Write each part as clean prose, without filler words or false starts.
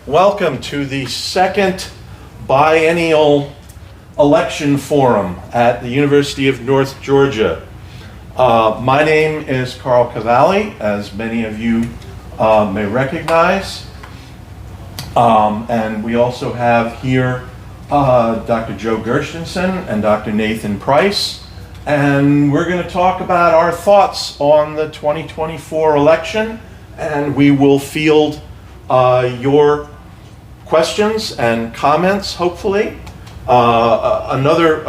Welcome to the second biennial election forum at the University of North Georgia. My name is Carl Cavalli, as many of you may recognize. And we also have here Dr. Joe Gershenson and Dr. Nathan Price. And we're going to talk about our thoughts on the 2024 election, and we will field your questions and comments, hopefully. Another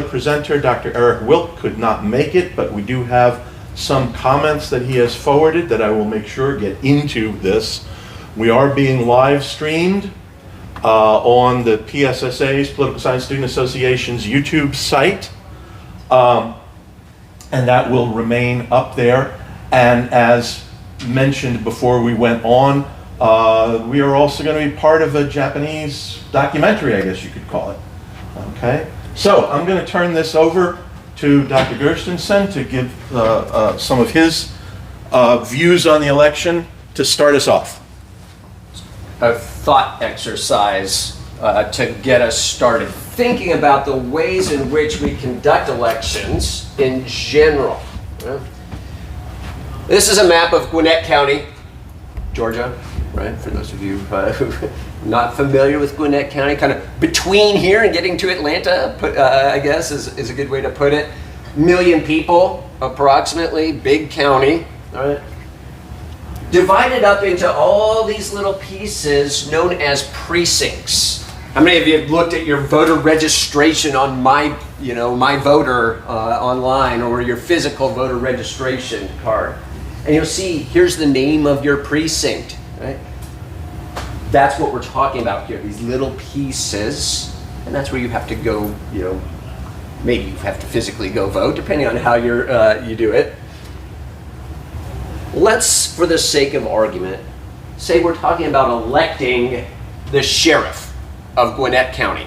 presenter, Dr. Eric Wilk, could not make it, but we do have some comments that he has forwarded that I will make sure get into this. We are being live streamed on the PSSA's, Political Science Student Association's YouTube site, and that will remain up there. And as mentioned before we went on, we are also going to be part of a Japanese documentary, I guess you could call it. Okay, so I'm going to turn this over to Dr. Gershenson to give some of his views on the election to start us off. A thought exercise to get us started, thinking about the ways in which we conduct elections in general. This is a map of Gwinnett County, Georgia. Right, for those of you who are not familiar with Gwinnett County, kind of between here and getting to Atlanta, I guess is a good way to put it. 1 million people, approximately, big county, all right? Divided up into all these little pieces known as precincts. How many of you have looked at your voter registration on my voter online, or your physical voter registration card? And you'll see, here's the name of your precinct. Right? That's what we're talking about here, these little pieces, and that's where you have to go, maybe you have to physically go vote, depending on how you do it. Let's, for the sake of argument, say we're talking about electing the sheriff of Gwinnett County.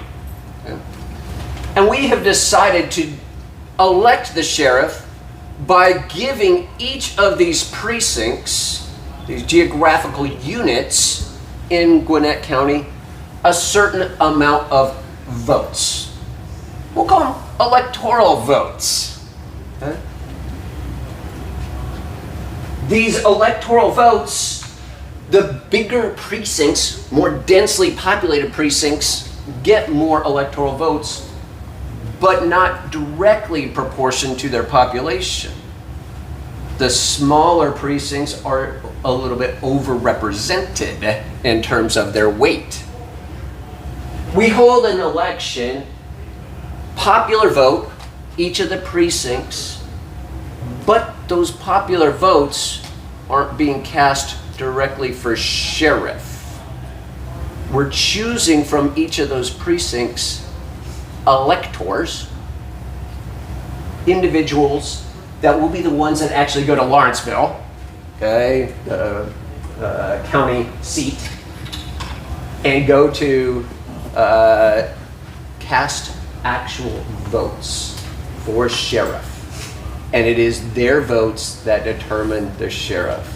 Okay? And we have decided to elect the sheriff by giving each of these precincts, these geographical units in Gwinnett County, a certain amount of votes. We'll call them electoral votes. Okay? These electoral votes, the bigger precincts, more densely populated precincts, get more electoral votes, but not directly proportioned to their population. The smaller precincts are a little bit overrepresented in terms of their weight. We hold an election, popular vote, each of the precincts, but those popular votes aren't being cast directly for sheriff. We're choosing from each of those precincts electors, individuals that will be the ones that actually go to Lawrenceville, okay, the county seat, and go to cast actual votes for sheriff. And it is their votes that determine the sheriff.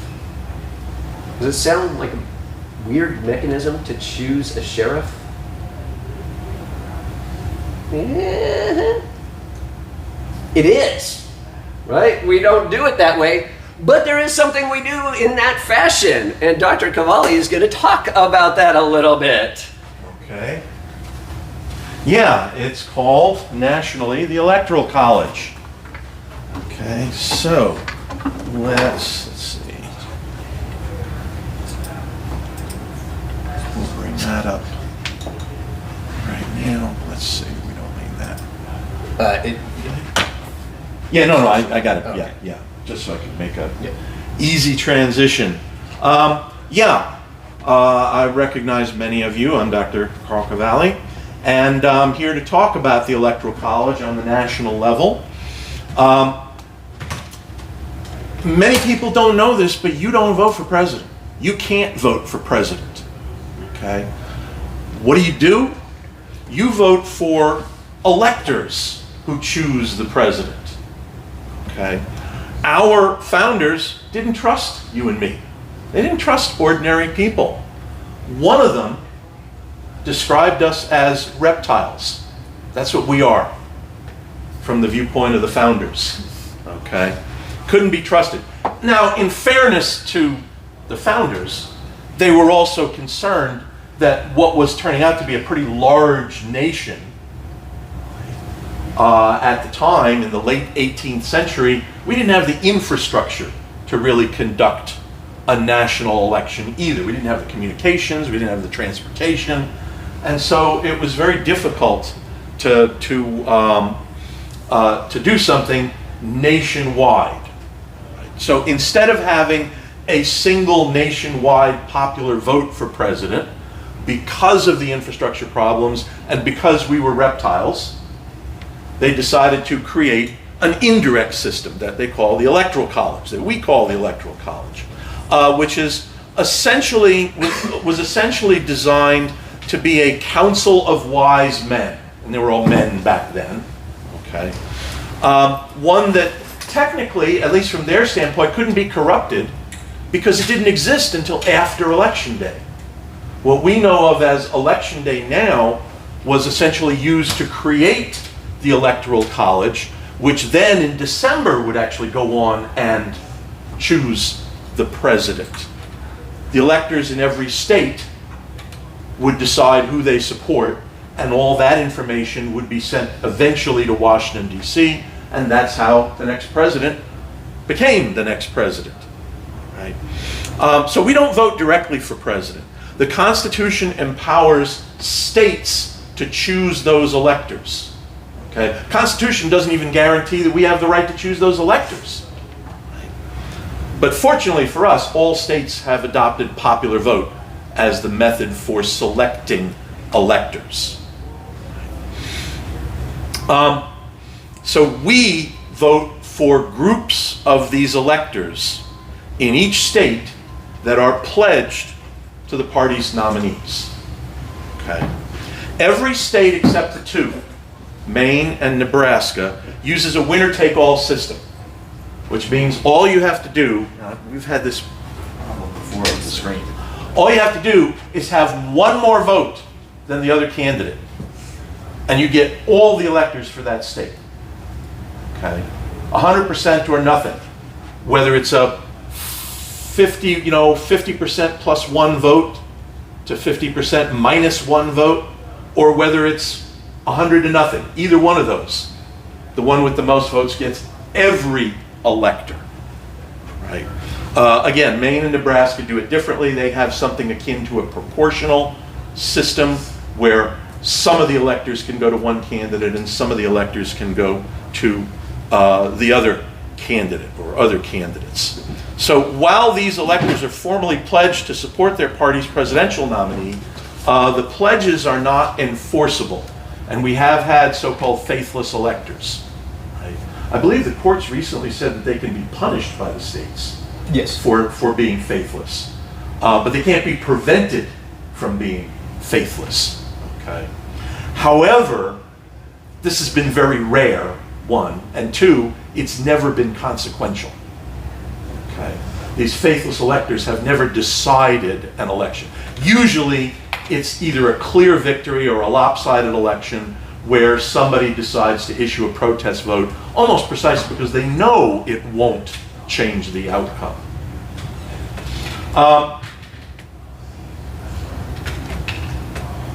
Does it sound like a weird mechanism to choose a sheriff? It is. Right? We don't do it that way, but there is something we do in that fashion, and Dr. Cavalli is going to talk about that a little bit. Okay. Yeah, it's called nationally the Electoral College. Okay, so let's see. We'll bring that up right now. Let's see. We don't need that. Yeah, no, I got it. Okay. Yeah. Just so I can make a easy transition. I recognize many of you. I'm Dr. Carl Cavalli, and I'm here to talk about the Electoral College on the national level. Many people don't know this, but you don't vote for president. You can't vote for president. Okay? What do? You vote for electors who choose the president. Okay? Our founders didn't trust you and me. They didn't trust ordinary people. One of them described us as reptiles. That's what we are from the viewpoint of the founders. Okay? Couldn't be trusted. Now, in fairness to the founders, they were also concerned that what was turning out to be a pretty large nation at the time, in the late 18th century, we didn't have the infrastructure to really conduct a national election either. We didn't have the communications, we didn't have the transportation, and so it was very difficult to do something nationwide. So instead of having a single nationwide popular vote for president, because of the infrastructure problems and because we were reptiles, they decided to create an indirect system that they call the Electoral College, that we call the Electoral College, which is was essentially designed to be a council of wise men, and they were all men back then. Okay, one that technically, at least from their standpoint, couldn't be corrupted because it didn't exist until after Election Day. What we know of as Election Day now was essentially used to create the Electoral College, which then in December would actually go on and choose the president. The electors in every state would decide who they support, and all that information would be sent eventually to Washington, D.C., and that's how the next president became the next president. Right? So we don't vote directly for president. The Constitution empowers states to choose those electors. Okay? Constitution doesn't even guarantee that we have the right to choose those electors. Right? But fortunately for us, all states have adopted popular vote as the method for selecting electors. So we vote for groups of these electors in each state that are pledged to the party's nominees. Okay. Every state except the two, Maine and Nebraska, uses a winner-take-all system, which means all you have to do, we've had this problem before on the screen, all you have to do is have one more vote than the other candidate, and you get all the electors for that state. Okay, 100% or nothing. Whether it's a 50% plus one vote to 50% minus one vote, or whether it's 100 to nothing. Either one of those. The one with the most votes gets every elector. Right? Again, Maine and Nebraska do it differently. They have something akin to a proportional system where some of the electors can go to one candidate and some of the electors can go to the other candidate or other candidates. So while these electors are formally pledged to support their party's presidential nominee, the pledges are not enforceable. And we have had so-called faithless electors. Right? I believe the courts recently said that they can be punished by the states. Yes. For being faithless. But they can't be prevented from being faithless. Okay. However, this has been very rare, one, and two, it's never been consequential. Okay. These faithless electors have never decided an election. Usually, it's either a clear victory or a lopsided election where somebody decides to issue a protest vote, almost precisely because they know it won't change the outcome.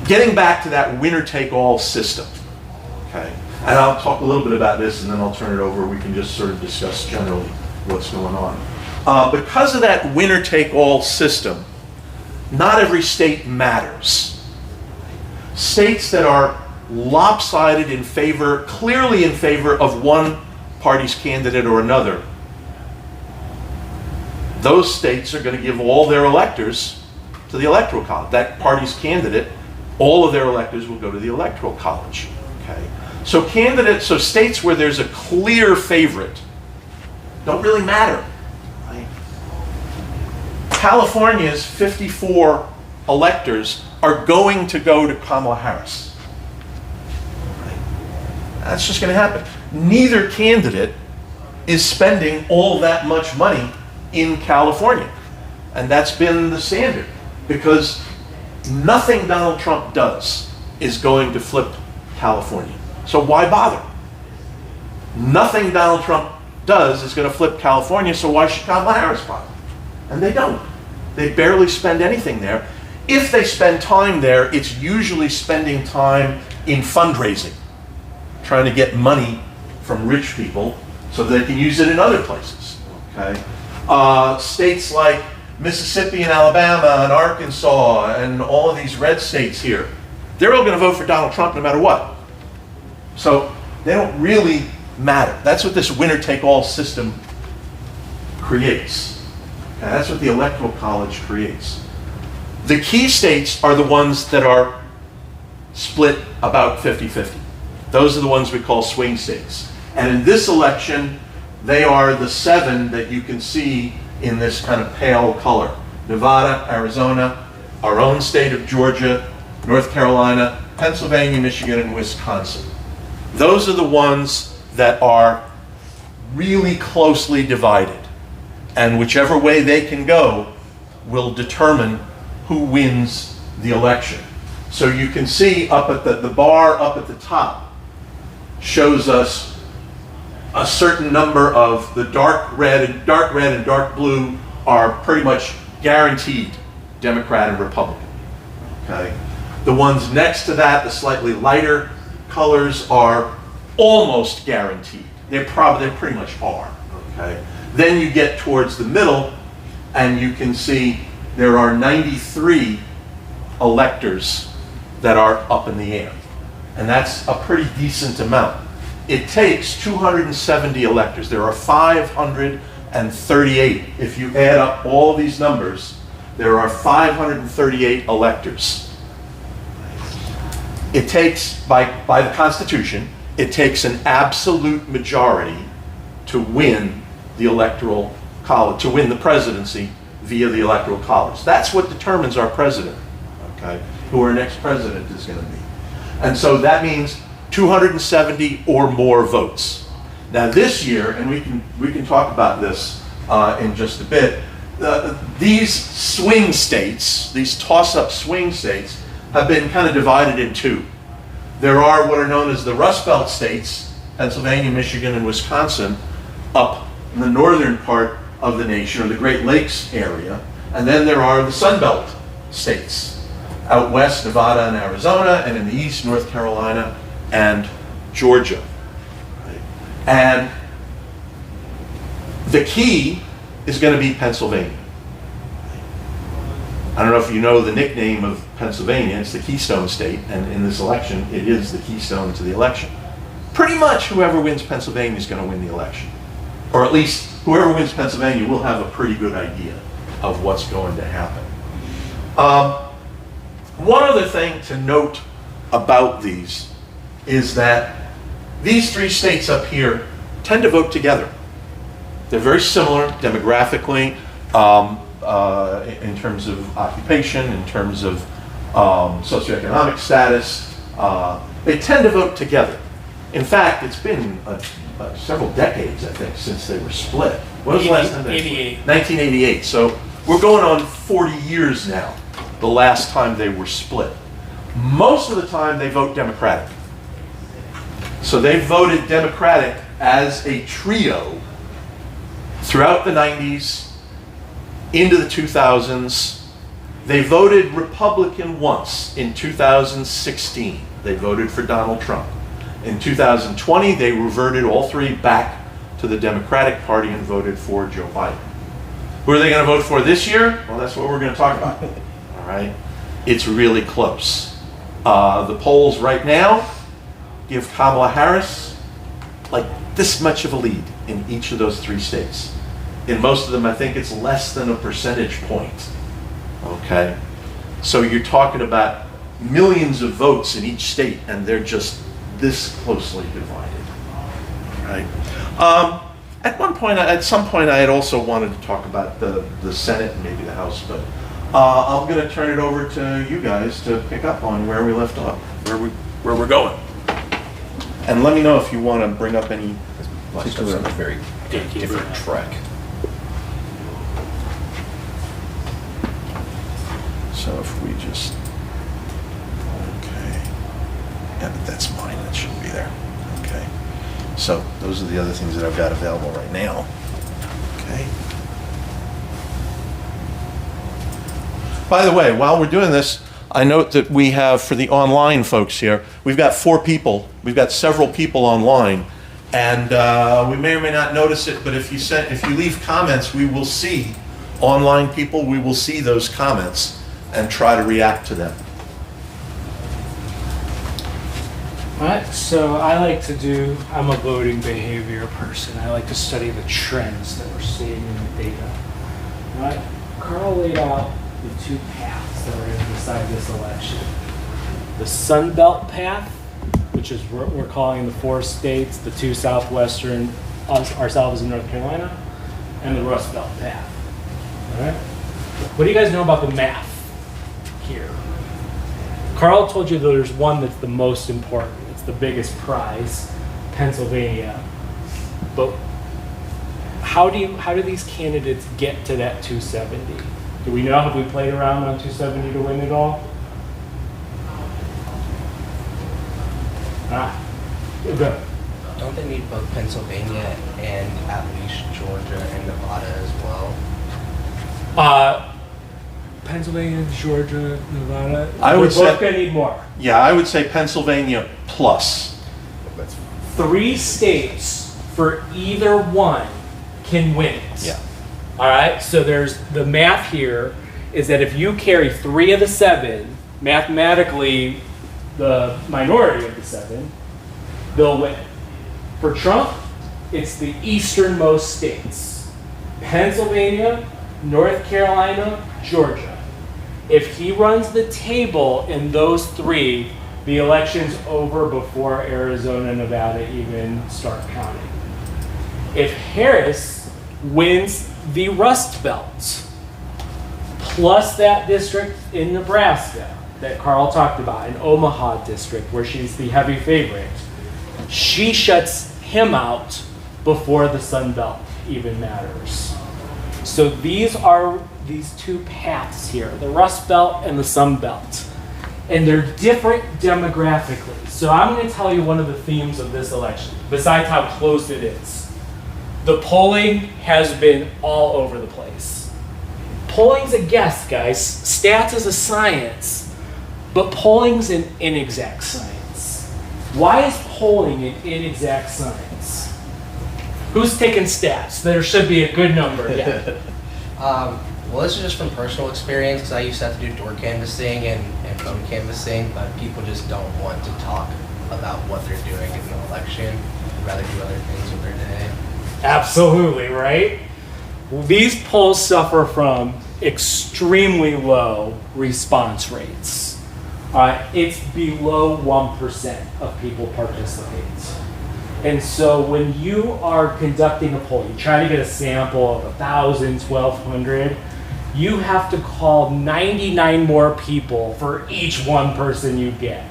Getting back to that winner-take-all system, okay, and I'll talk a little bit about this and then I'll turn it over. We can just sort of discuss generally what's going on. Because of that winner-take-all system, not every state matters. States that are lopsided in favor, clearly in favor of one party's candidate or another, those states are going to give all their electors to the Electoral College. That party's candidate, all of their electors will go to the Electoral College. Okay? So states where there's a clear favorite don't really matter. Right? California's 54 electors are going to go to Kamala Harris. Right? That's just going to happen. Neither candidate is spending all that much money in California. And that's been the standard because Nothing Donald Trump does is going to flip California. So why bother? Nothing Donald Trump does is going to flip California, so why should Kamala Harris bother? And they don't. They barely spend anything there. If they spend time there, it's usually spending time in fundraising, trying to get money from rich people so they can use it in other places. Okay? States like Mississippi and Alabama and Arkansas and all of these red states here, they're all going to vote for Donald Trump no matter what. So they don't really matter. That's what this winner-take-all system creates. Okay? That's what the Electoral College creates. The key states are the ones that are split about 50-50. Those are the ones we call swing states. And in this election, they are the 7 that you can see in this kind of pale color. Nevada, Arizona, our own state of Georgia, North Carolina, Pennsylvania, Michigan, and Wisconsin. Those are the ones that are really closely divided. And whichever way they can go will determine who wins the election. So you can see up at the bar up at the top shows us a certain number of the dark red and dark blue are pretty much guaranteed Democrat and Republican. Okay? The ones next to that, the slightly lighter colors, are almost guaranteed. They pretty much are. Okay? Then you get towards the middle and you can see there are 93 electors that are up in the air. And that's a pretty decent amount. It takes 270 electors. There are 538. If you add up all these numbers, there are 538 electors. It takes, by the Constitution, it takes an absolute majority to win the Electoral College, to win the presidency via the Electoral College. That's what determines our president, okay, who our next president is going to be. And so that means 270 or more votes. Now this year, and we can talk about this in just a bit, these swing states, these toss-up swing states, have been kind of divided in two. There are what are known as the Rust Belt states, Pennsylvania, Michigan, and Wisconsin, up in the northern part of the nation, or the Great Lakes area, and then there are the Sun Belt states, out west, Nevada and Arizona, and in the east, North Carolina and Georgia. Right? And the key is going to be Pennsylvania. I don't know if you know the nickname of Pennsylvania. It's the Keystone State, and in this election, it is the keystone to the election. Pretty much whoever wins Pennsylvania is going to win the election. Or at least whoever wins Pennsylvania will have a pretty good idea of what's going to happen. One other thing to note about these is that these 3 states up here tend to vote together. They're very similar demographically, in terms of occupation, in terms of socioeconomic status. They tend to vote together. In fact, it's been several decades, I think, since they were split. When was the last time they were split? 1988. So we're going on 40 years now, the last time they were split. Most of the time they vote Democratic. So they voted Democratic as a trio throughout the 90s, into the 2000s. They voted Republican once in 2016. They voted for Donald Trump. In 2020, they reverted all 3 back to the Democratic Party and voted for Joe Biden. Who are they going to vote for this year? Well, that's what we're going to talk about. All right? It's really close. The polls right now give Kamala Harris like this much of a lead in each of those 3 states. In most of them, I think it's less than a percentage point. Okay? So you're talking about millions of votes in each state, and they're just this closely divided. Right? At some point, I had also wanted to talk about the Senate and maybe the House, but I'm going to turn it over to you guys to pick up on where we left off, where we're going. And let me know if you want to bring up any particular. On a very different track. So if we just but that's mine, that shouldn't be there. Okay. So those are the other things that I've got available right now. Okay. By the way, while we're doing this, I note that we have, for the online folks here, we've got 4 people. We've got several people online. And we may or may not notice it, but if you leave comments, we will see, online people, we will see those comments and try to react to them. All right, so I'm a voting behavior person. I like to study the trends that we're seeing in the data. All right, Carl laid out the 2 paths that are going to decide this election. The Sun Belt path, which is what we're calling the 4 states, the 2 southwestern, ourselves in North Carolina, and the Rust Belt path. All right, what do you guys know about the math here? Carl told you that there's one that's the most important. It's the biggest prize, Pennsylvania. But how do these candidates get to that 270? Do we know, have we played around on 270 to win it all? Good. Don't they need both Pennsylvania and at least Georgia and Nevada as well? Pennsylvania, Georgia, Nevada. I would We're both say- gonna need more. Yeah, I would say Pennsylvania plus. 3 states for either one can win it. Yeah. All right, so there's the math here is that if you carry 3 of the 7, mathematically the minority of the 7, they'll win. For Trump, it's the easternmost states, Pennsylvania, North Carolina, Georgia. If he runs the table in those 3, the election's over before Arizona and Nevada even start counting. If Harris wins the Rust Belt, plus that district in Nebraska that Carl talked about, an Omaha district where she's the heavy favorite, she shuts him out before the Sun Belt even matters. So these are these 2 paths here, the Rust Belt and the Sun Belt. And they're different demographically. So I'm going to tell you one of the themes of this election, besides how close it is. The polling has been all over the place. Polling's a guess, guys. Stats is a science, but polling's an inexact science. Why is polling an inexact science? Who's taking stats? There should be a good number. Yeah. Well, this is just from personal experience because I used to have to do door canvassing and phone canvassing, but people just don't want to talk about what they're doing in the election. They'd rather do other things with their day. Absolutely, right? These polls suffer from extremely low response rates. It's below 1% of people participate. And so when you are conducting a poll, you try to get a sample of 1,000, 1,200, you have to call 99 more people for each one person you get.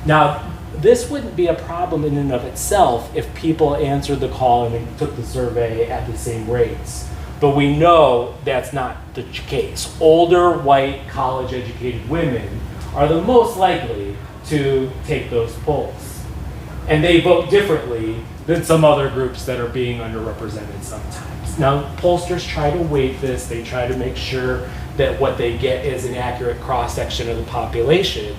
Now, this wouldn't be a problem in and of itself if people answered the call and took the survey at the same rates. But we know that's not the case. Older, white, college-educated women are the most likely to take those polls. And they vote differently than some other groups that are being underrepresented sometimes. Now, pollsters try to weight this. They try to make sure that what they get is an accurate cross-section of the population.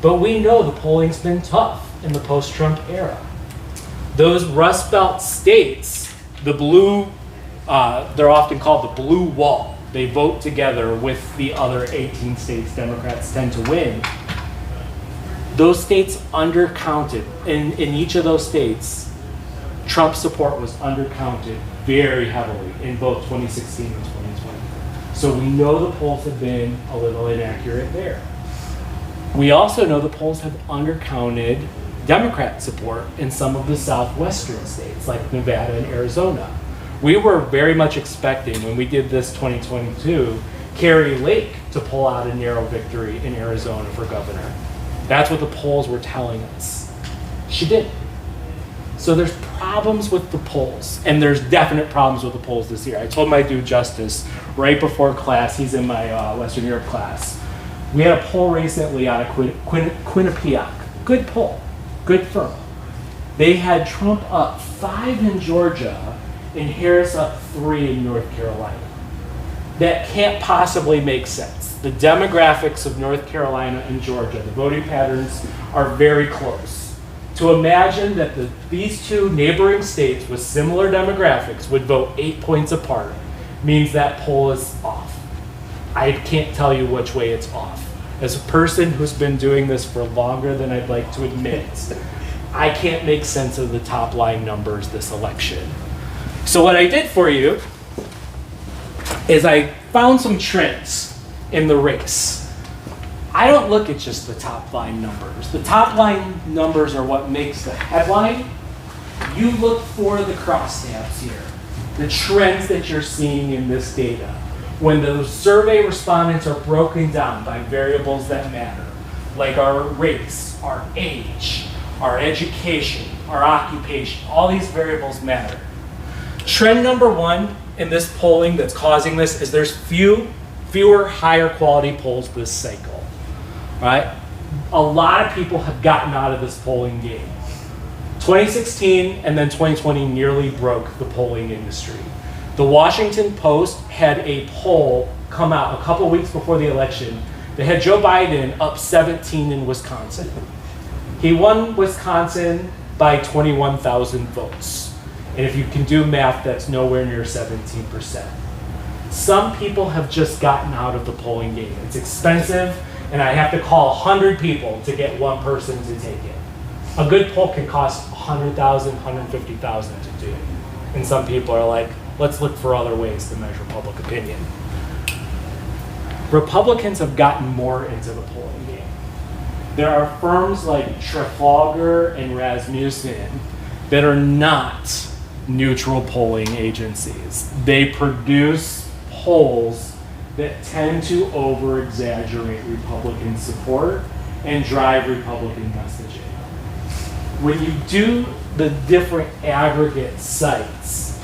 But we know the polling's been tough in the post-Trump era. Those Rust Belt states, the blue, they're often called the blue wall. They vote together with the other 18 states Democrats tend to win. Those states undercounted. In each of those states, Trump support was undercounted very heavily in both 2016 and 2020. So we know the polls have been a little inaccurate there. We also know the polls have undercounted Democrat support in some of the southwestern states like Nevada and Arizona. We were very much expecting, when we did this 2022, Carrie Lake to pull out a narrow victory in Arizona for governor. That's what the polls were telling us. She did. So there's problems with the polls, and there's definite problems with the polls this year. I told my dude Justice right before class, he's in my Western Europe class, we had a poll recently out of Quinnipiac, Good poll, good firm. They had Trump up 5 in Georgia and Harris up 3 in North Carolina. That can't possibly make sense. The demographics of North Carolina and Georgia, the voting patterns are very close. To imagine that these two neighboring states with similar demographics would vote 8 points apart means that poll is off. I can't tell you which way it's off. As a person who's been doing this for longer than I'd like to admit, I can't make sense of the top line numbers this election. So what I did for you is I found some trends in the race. I don't look at just the top line numbers. The top line numbers are what makes the headline. You look for the crosstabs here, the trends that you're seeing in this data. When those survey respondents are broken down by variables that matter, like our race, our age, our education, our occupation, all these variables matter. Trend number 1 in this polling that's causing this is there's fewer higher quality polls this cycle, right? A lot of people have gotten out of this polling game. 2016 and then 2020 nearly broke the polling industry. The Washington Post had a poll come out a couple weeks before the election that had Joe Biden up 17 in Wisconsin. He won Wisconsin by 21,000 votes. And if you can do math, that's nowhere near 17%. Some people have just gotten out of the polling game. It's expensive, and I have to call 100 people to get one person to take it. A good poll can cost 100,000, 150,000 to do. And some people are like, let's look for other ways to measure public opinion. Republicans have gotten more into the polling game. There are firms like Trafalgar and Rasmussen that are not neutral polling agencies. They produce polls that tend to over-exaggerate Republican support and drive Republican messaging. When you do the different aggregate sites,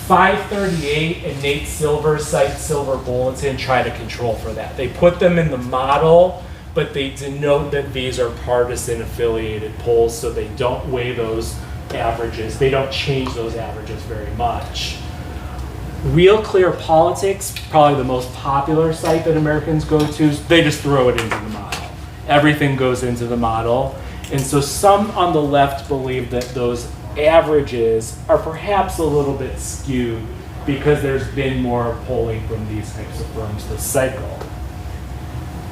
538 and Nate Silver's site, Silver Bulletin, try to control for that. They put them in the model, but they denote that these are partisan affiliated polls, so they don't weigh those averages. They don't change those averages very much. Real Clear Politics, probably the most popular site that Americans go to, they just throw it into the model. Everything goes into the model. And so some on the left believe that those averages are perhaps a little bit skewed because there's been more polling from these types of firms this cycle.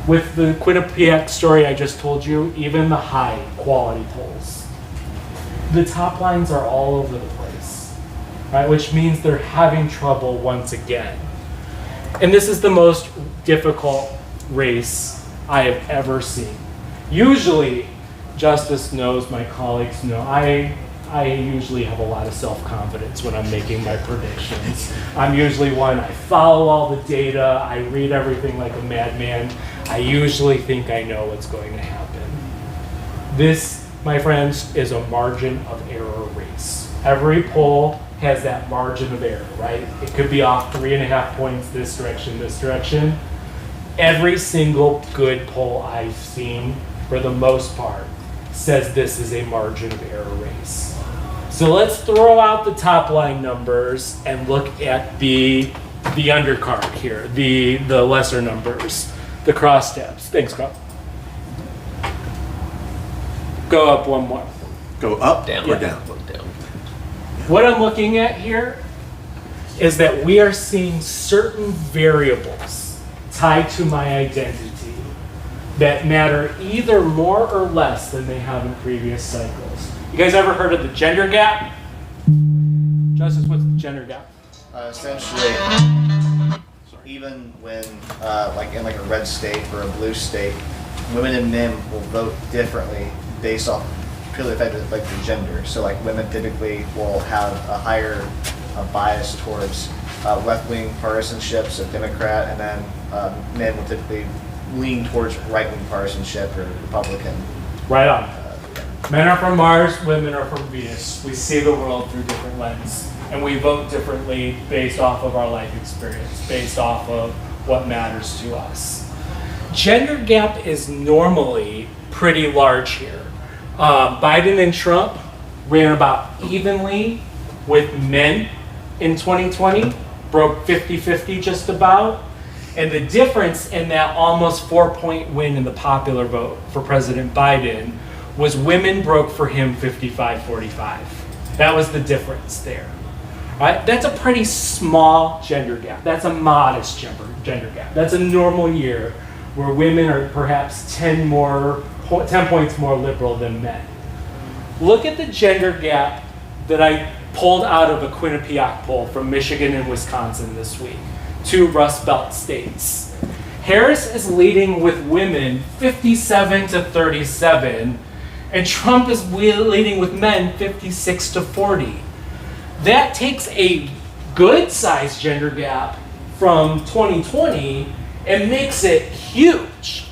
With the Quinnipiac story I just told you, even the high quality polls, the top lines are all over the place, right? Which means they're having trouble once again. And this is the most difficult race I have ever seen. Usually, Justice knows, my colleagues know, I usually have a lot of self-confidence when I'm making my predictions. I'm usually one, I follow all the data, I read everything like a madman. I usually think I know what's going to happen. This, my friends, is a margin of error race. Every poll has that margin of error, right? It could be off 3.5 points this direction. Every single good poll I've seen, for the most part, says this is a margin of error race. So let's throw out the top line numbers and look at the undercard here, the lesser numbers, the crosstabs. Thanks, Carl. Go up one more. Go up Down. or down? Look down. What I'm looking at here is that we are seeing certain variables tied to my identity that matter either more or less than they have in previous cycles. You guys ever heard of the gender gap? Justice, what's the gender gap? Essentially, even when, like in a red state or a blue state, women and men will vote differently based off purely the fact of like their gender. So like women typically will have a higher bias towards left-wing partisanship, so Democrat, and then men will typically lean towards right-wing partisanship or Republican. Right on. Men are from Mars, women are from Venus. We see the world through different lenses, and we vote differently based off of our life experience, based off of what matters to us. Gender gap is normally pretty large here. Biden and Trump ran about evenly with men in 2020, broke 50-50 just about. And the difference in that almost 4-point win in the popular vote for President Biden was women broke for him 55-45. That was the difference there. All right? That's a pretty small gender gap. That's a modest gender gap. That's a normal year where women are perhaps 10 points more liberal than men. Look at the gender gap that I pulled out of a Quinnipiac poll from Michigan and Wisconsin this week, 2 Rust Belt states. Harris is leading with women 57-37, and Trump is leading with men 56-40. That takes a good-sized gender gap from 2020 and makes it huge.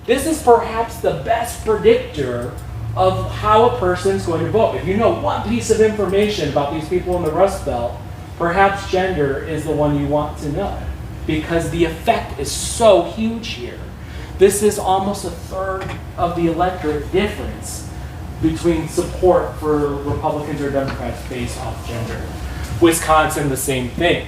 This is perhaps the best predictor of how a person's going to vote. If you know one piece of information about these people in the Rust Belt, perhaps gender is the one you want to know, because the effect is so huge here. This is almost a third of the electorate difference between support for Republicans or Democrats based off gender. Wisconsin, the same thing.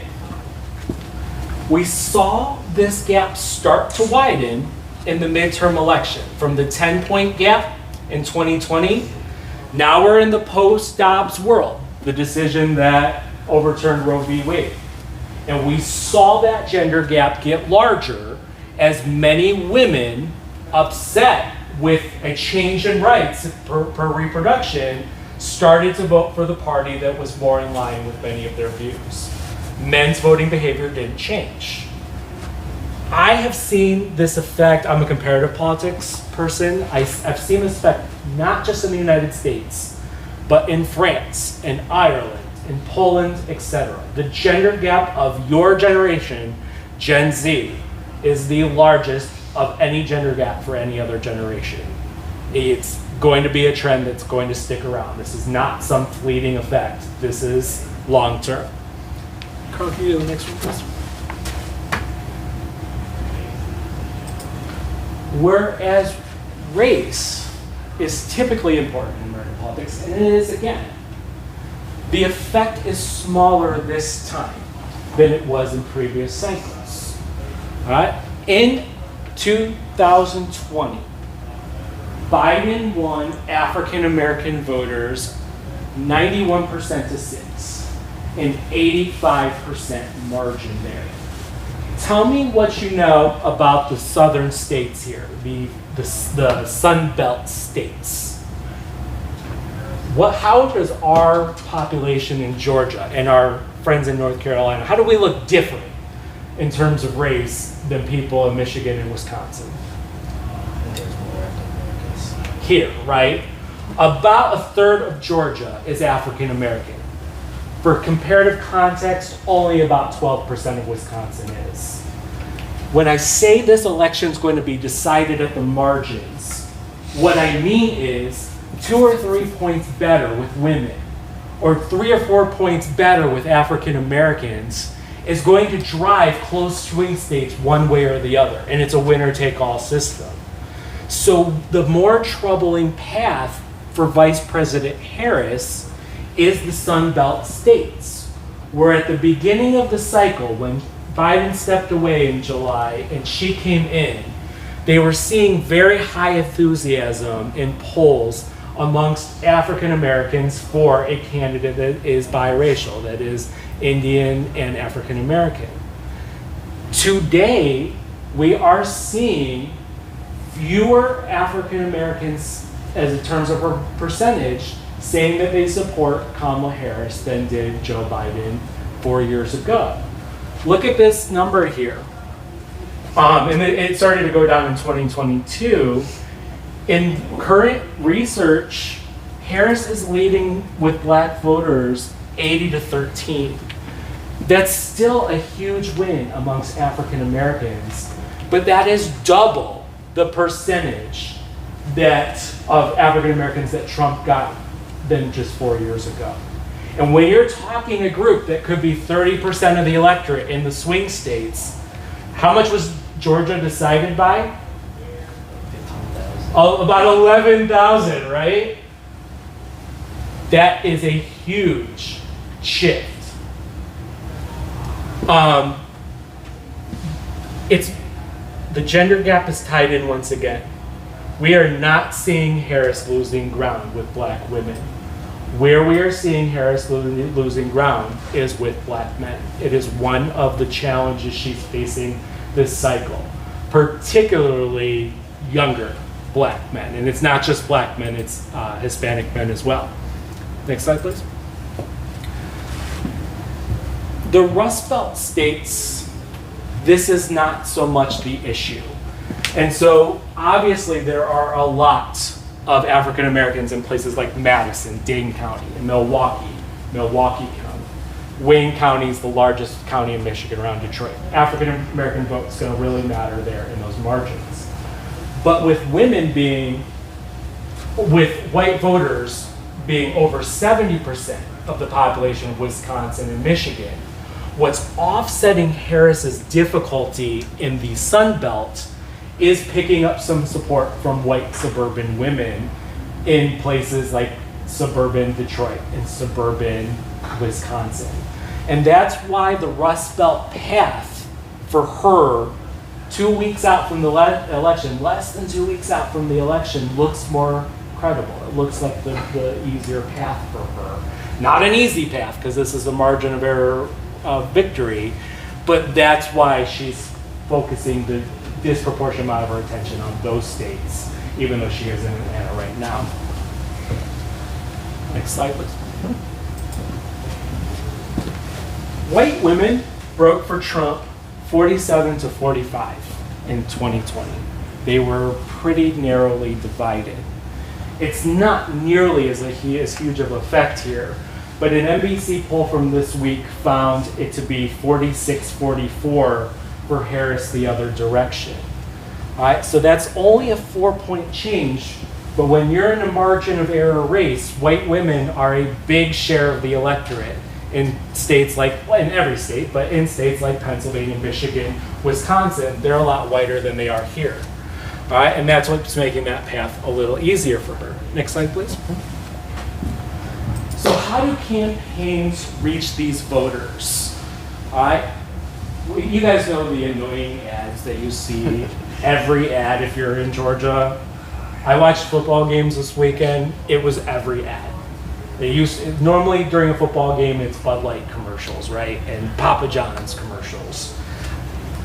We saw this gap start to widen in the midterm election from the 10-point gap in 2020. Now we're in the post-Dobbs world, the decision that overturned Roe v. Wade. And we saw that gender gap get larger as many women upset with a change in rights per reproduction started to vote for the party that was more in line with many of their views. Men's voting behavior didn't change. I have seen this effect. I'm a comparative politics person. I've seen this effect not just in the United States, but in France, in Ireland, in Poland, etc. The gender gap of your generation, Gen Z, is the largest of any gender gap for any other generation. It's going to be a trend that's going to stick around. This is not some fleeting effect. This is long term. Carl, can you do the next one, please? Whereas race is typically important in American politics, and it is again, the effect is smaller this time than it was in previous cycles. All right? In 2020, Biden won African American voters 91% to 6, an 85% margin there. Tell me what you know about the southern states here, the Sun Belt states. How does our population in Georgia and our friends in North Carolina, how do we look different in terms of race than people in Michigan and Wisconsin? Here, right? About a third of Georgia is African American. For comparative context, only about 12% of Wisconsin is. When I say this election is going to be decided at the margins, what I mean is 2 or 3 points better with women, or 3 or 4 points better with African Americans, is going to drive close swing states one way or the other, and it's a winner-take-all system. So the more troubling path for Vice President Harris is the Sun Belt states, where at the beginning of the cycle, when Biden stepped away in July and she came in, they were seeing very high enthusiasm in polls amongst African Americans for a candidate that is biracial, that is Indian and African American. Today, we are seeing fewer African Americans, as in terms of her percentage, saying that they support Kamala Harris than did Joe Biden 4 years ago. Look at this number here. And it started to go down in 2022. In current research, Harris is leading with black voters 80-13. That's still a huge win amongst African Americans, but that is double the percentage of African Americans that Trump got than just 4 years ago. And when you're talking a group that could be 30% of the electorate in the swing states, how much was Georgia decided by? 15,000. Oh, about 11,000, right? That is a huge shift. The gender gap is tied in once again. We are not seeing Harris losing ground with black women. Where we are seeing Harris losing ground is with black men. It is one of the challenges she's facing this cycle, particularly younger black men. And it's not just black men, it's Hispanic men as well. Next slide, please. The Rust Belt states this is not so much the issue. And so obviously there are a lot of African Americans in places like Madison, Dane County, and Milwaukee County. Wayne County is the largest county in Michigan around Detroit. African American vote's gonna really matter there in those margins. But with white voters being over 70% of the population of Wisconsin and Michigan, what's offsetting Harris's difficulty in the Sun Belt is picking up some support from white suburban women in places like suburban Detroit and suburban Wisconsin. And that's why the Rust Belt path for her 2 weeks out from the election, less than 2 weeks out from the election, looks more credible. It looks like the easier path for her. Not an easy path, because this is a margin of error victory, but that's why she's focusing the disproportionate amount of her attention on those states, even though she is in Atlanta right now. Next slide, please. White women broke for Trump 47 to 45 in 2020. They were pretty narrowly divided. It's not nearly as huge of an effect here, but an NBC poll from this week found it to be 46-44 for Harris the other direction. All right, so that's only a 4-point change, but when you're in a margin of error race, white women are a big share of the electorate in states like, well, in every state, but in states like Pennsylvania, Michigan, Wisconsin, they're a lot whiter than they are here. All right, and that's what's making that path a little easier for her. Next slide, please. So how do campaigns reach these voters? All right, well, you guys know the annoying ads that you see, every ad if you're in Georgia. I watched football games this weekend, it was every ad. Normally during a football game, it's Bud Light commercials, right? And Papa John's commercials.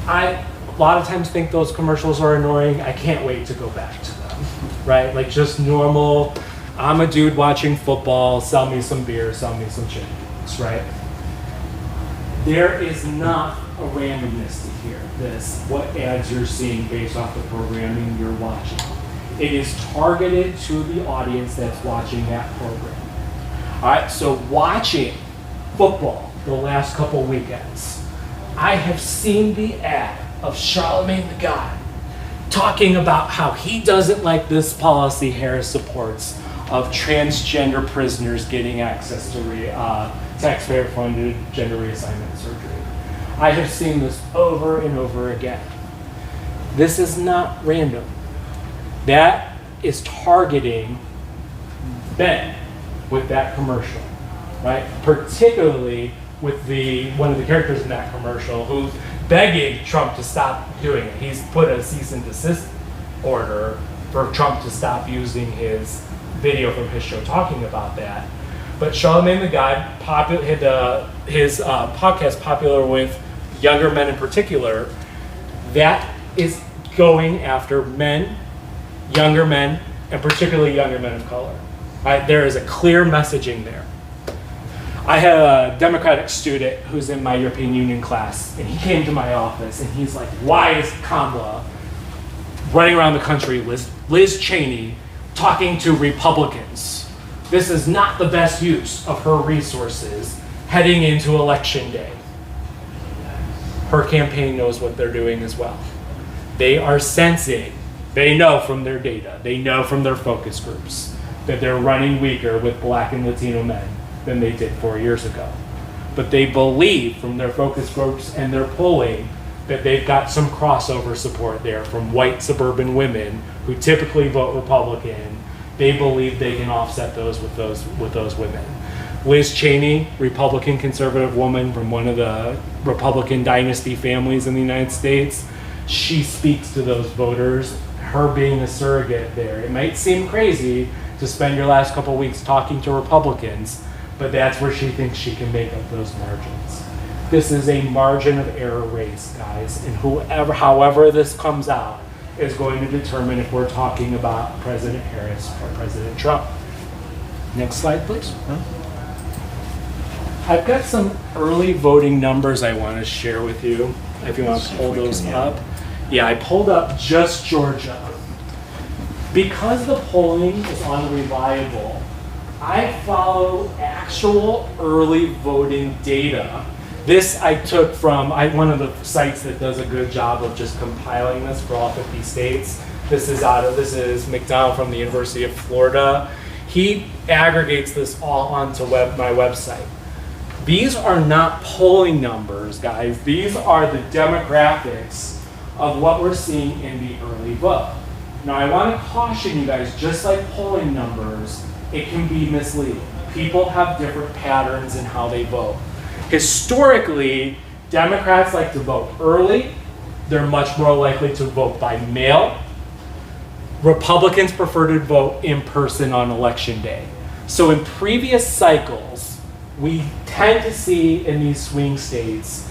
I a lot of times think those commercials are annoying. I can't wait to go back to them, right? Like just normal, I'm a dude watching football, sell me some beer, sell me some chicken wings, right? There is not a randomness to here, what ads you're seeing based off the programming you're watching. It is targeted to the audience that's watching that program. All right, so watching football the last couple weekends, I have seen the ad of Charlemagne the God talking about how he doesn't like this policy Harris supports of transgender prisoners getting access to taxpayer-funded gender reassignment surgery. I have seen this over and over again. This is not random. That is targeting men with that commercial, right? Particularly with one of the characters in that commercial who's begging Trump to stop doing it. He's put a cease and desist order for Trump to stop using his video from his show talking about that. But Charlemagne the God had his podcast popular with younger men in particular. That is going after men, younger men, and particularly younger men of color. Right? There is a clear messaging there. I had a Democratic student who's in my European Union class, and he came to my office, and he's like, why is Kamala running around the country, Liz Cheney, talking to Republicans? This is not the best use of her resources heading into Election Day. Her campaign knows what they're doing as well. They are sensing, they know from their data, they know from their focus groups that they're running weaker with Black and Latino men than they did 4 years ago. But they believe from their focus groups and their polling that they've got some crossover support there from white suburban women who typically vote Republican They believe they can offset those with those women. Liz Cheney, Republican conservative woman from one of the Republican dynasty families in the United States, she speaks to those voters, her being a surrogate there. It might seem crazy to spend your last couple weeks talking to Republicans, but that's where she thinks she can make up those margins. This is a margin of error race, guys, and however this comes out is going to determine if we're talking about President Harris or President Trump. Next slide, please. I've got some early voting numbers I want to share with you, if you want to pull those up. Yeah, I pulled up just Georgia. Because the polling is unreliable, I follow actual early voting data. This I took from one of the sites that does a good job of just compiling this for all 50 states. This is McDonald from the University of Florida. He aggregates this all onto my website. These are not polling numbers, guys. These are the demographics of what we're seeing in the early vote. Now, I want to caution you guys, just like polling numbers, it can be misleading. People have different patterns in how they vote. Historically, Democrats like to vote early. They're much more likely to vote by mail. Republicans prefer to vote in person on election day. So in previous cycles, we tend to see in these swing states,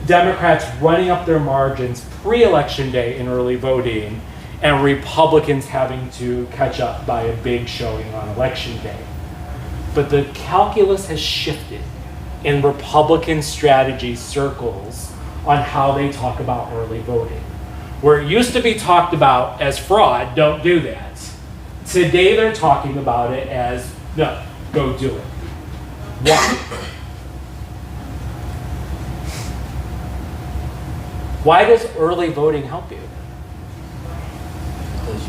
Democrats running up their margins pre-election day in early voting, and Republicans having to catch up by a big showing on election day. But the calculus has shifted in Republican strategy circles on how they talk about early voting. Where it used to be talked about as fraud, don't do that. Today they're talking about it as, no, go do it. Why? Why does early voting help you? Because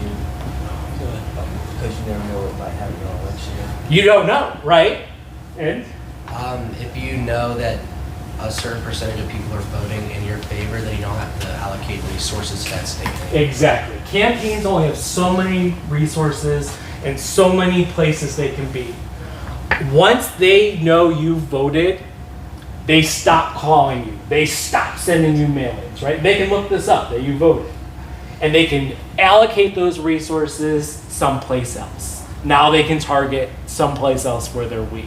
you never know what might happen on election day. You don't know, right? And If you know that a certain percentage of people are voting in your favor, then you don't have to allocate resources to that state. exactly. Campaigns only have so many resources and so many places they can be. Once they know you voted, they stop calling you. They stop sending you mailings, right? They can look this up, that you voted. And they can allocate those resources someplace else. Now they can target someplace else where they're weak.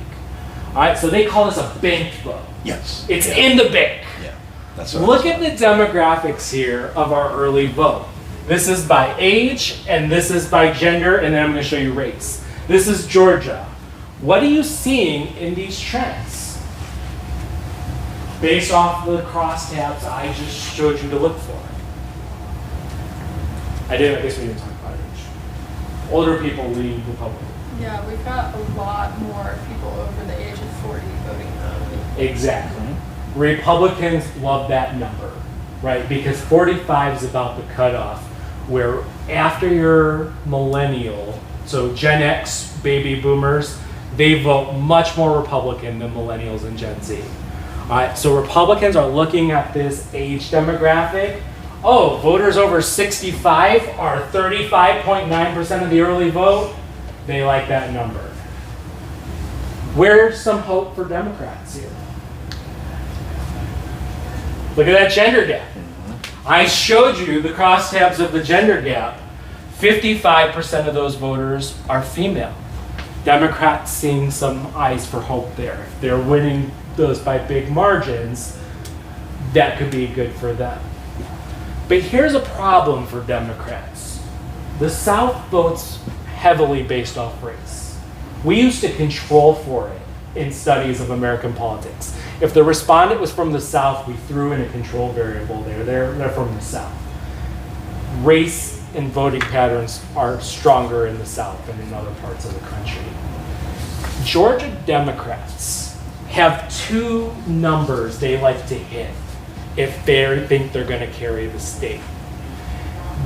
All right, so they call this a banked vote. Yes. It's in the bank. Yeah. That's what Look at the demographics here of our early vote. This is by age, and this is by gender, and then I'm going to show you race. This is Georgia. What are you seeing in these trends? Based off the crosstabs I just showed you to look for. I guess we didn't talk about age. Older people lean Republican. Yeah, we've got a lot more people over the age of 40 voting early. Exactly. Republicans love that number, right? Because 45 is about the cutoff where after you're millennial, so Gen X baby boomers, they vote much more Republican than millennials and Gen Z. All right, so Republicans are looking at this age demographic. Oh, voters over 65 are 35.9% of the early vote. They like that number. Where's some hope for Democrats here? Look at that gender gap. I showed you the crosstabs of the gender gap. 55% of those voters are female. Democrats seeing some eyes for hope there. If they're winning those by big margins, that could be good for them. But here's a problem for Democrats. The South votes heavily based off race. We used to control for it in studies of American politics. If the respondent was from the South, we threw in a control variable there. They're from the South. Race and voting patterns are stronger in the South than in other parts of the country. Georgia Democrats have two numbers they like to hit if they think they're going to carry the state.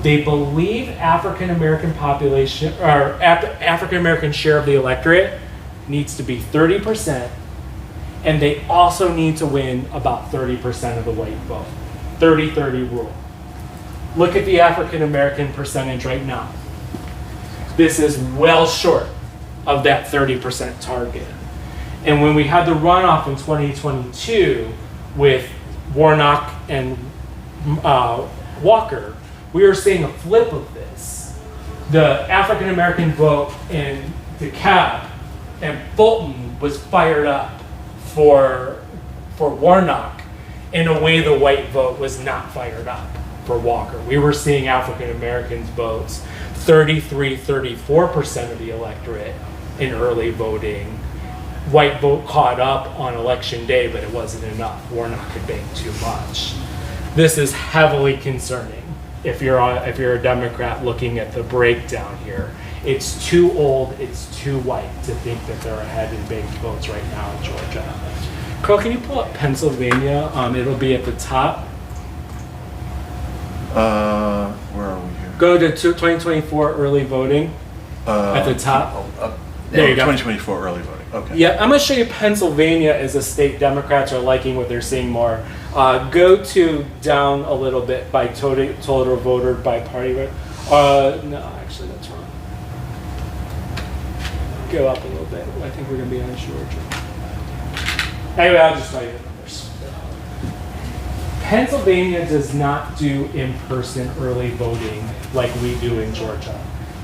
They believe African American population or African American share of the electorate needs to be 30%, and they also need to win about 30% of the white vote. 30-30 rule. Look at the African American percentage right now. This is well short of that 30% target. And when we had the runoff in 2022 with Warnock and Walker, we were seeing a flip of this. The African American vote in DeKalb and Fulton was fired up for Warnock in a way the white vote was not fired up for Walker. We were seeing African Americans votes 33-34% of the electorate in early voting. White vote caught up on election day, but it wasn't enough. Warnock could bank too much. This is heavily concerning if you're a Democrat looking at the breakdown here. It's too old, it's too white to think that they're ahead in big votes right now in Georgia. Carl, can you pull up Pennsylvania? It'll be at the top. Where are we here? Go to 2024 early voting at the top. There you go. 2024 early voting. Okay. Yeah, I'm going to show you Pennsylvania as a state Democrats are liking what they're seeing more. Go to down a little bit by total voter by party. No, actually that's wrong. Go up a little bit. I think we're going to be on Georgia. Anyway, I'll just tell you the numbers. Pennsylvania does not do in-person early voting like we do in Georgia.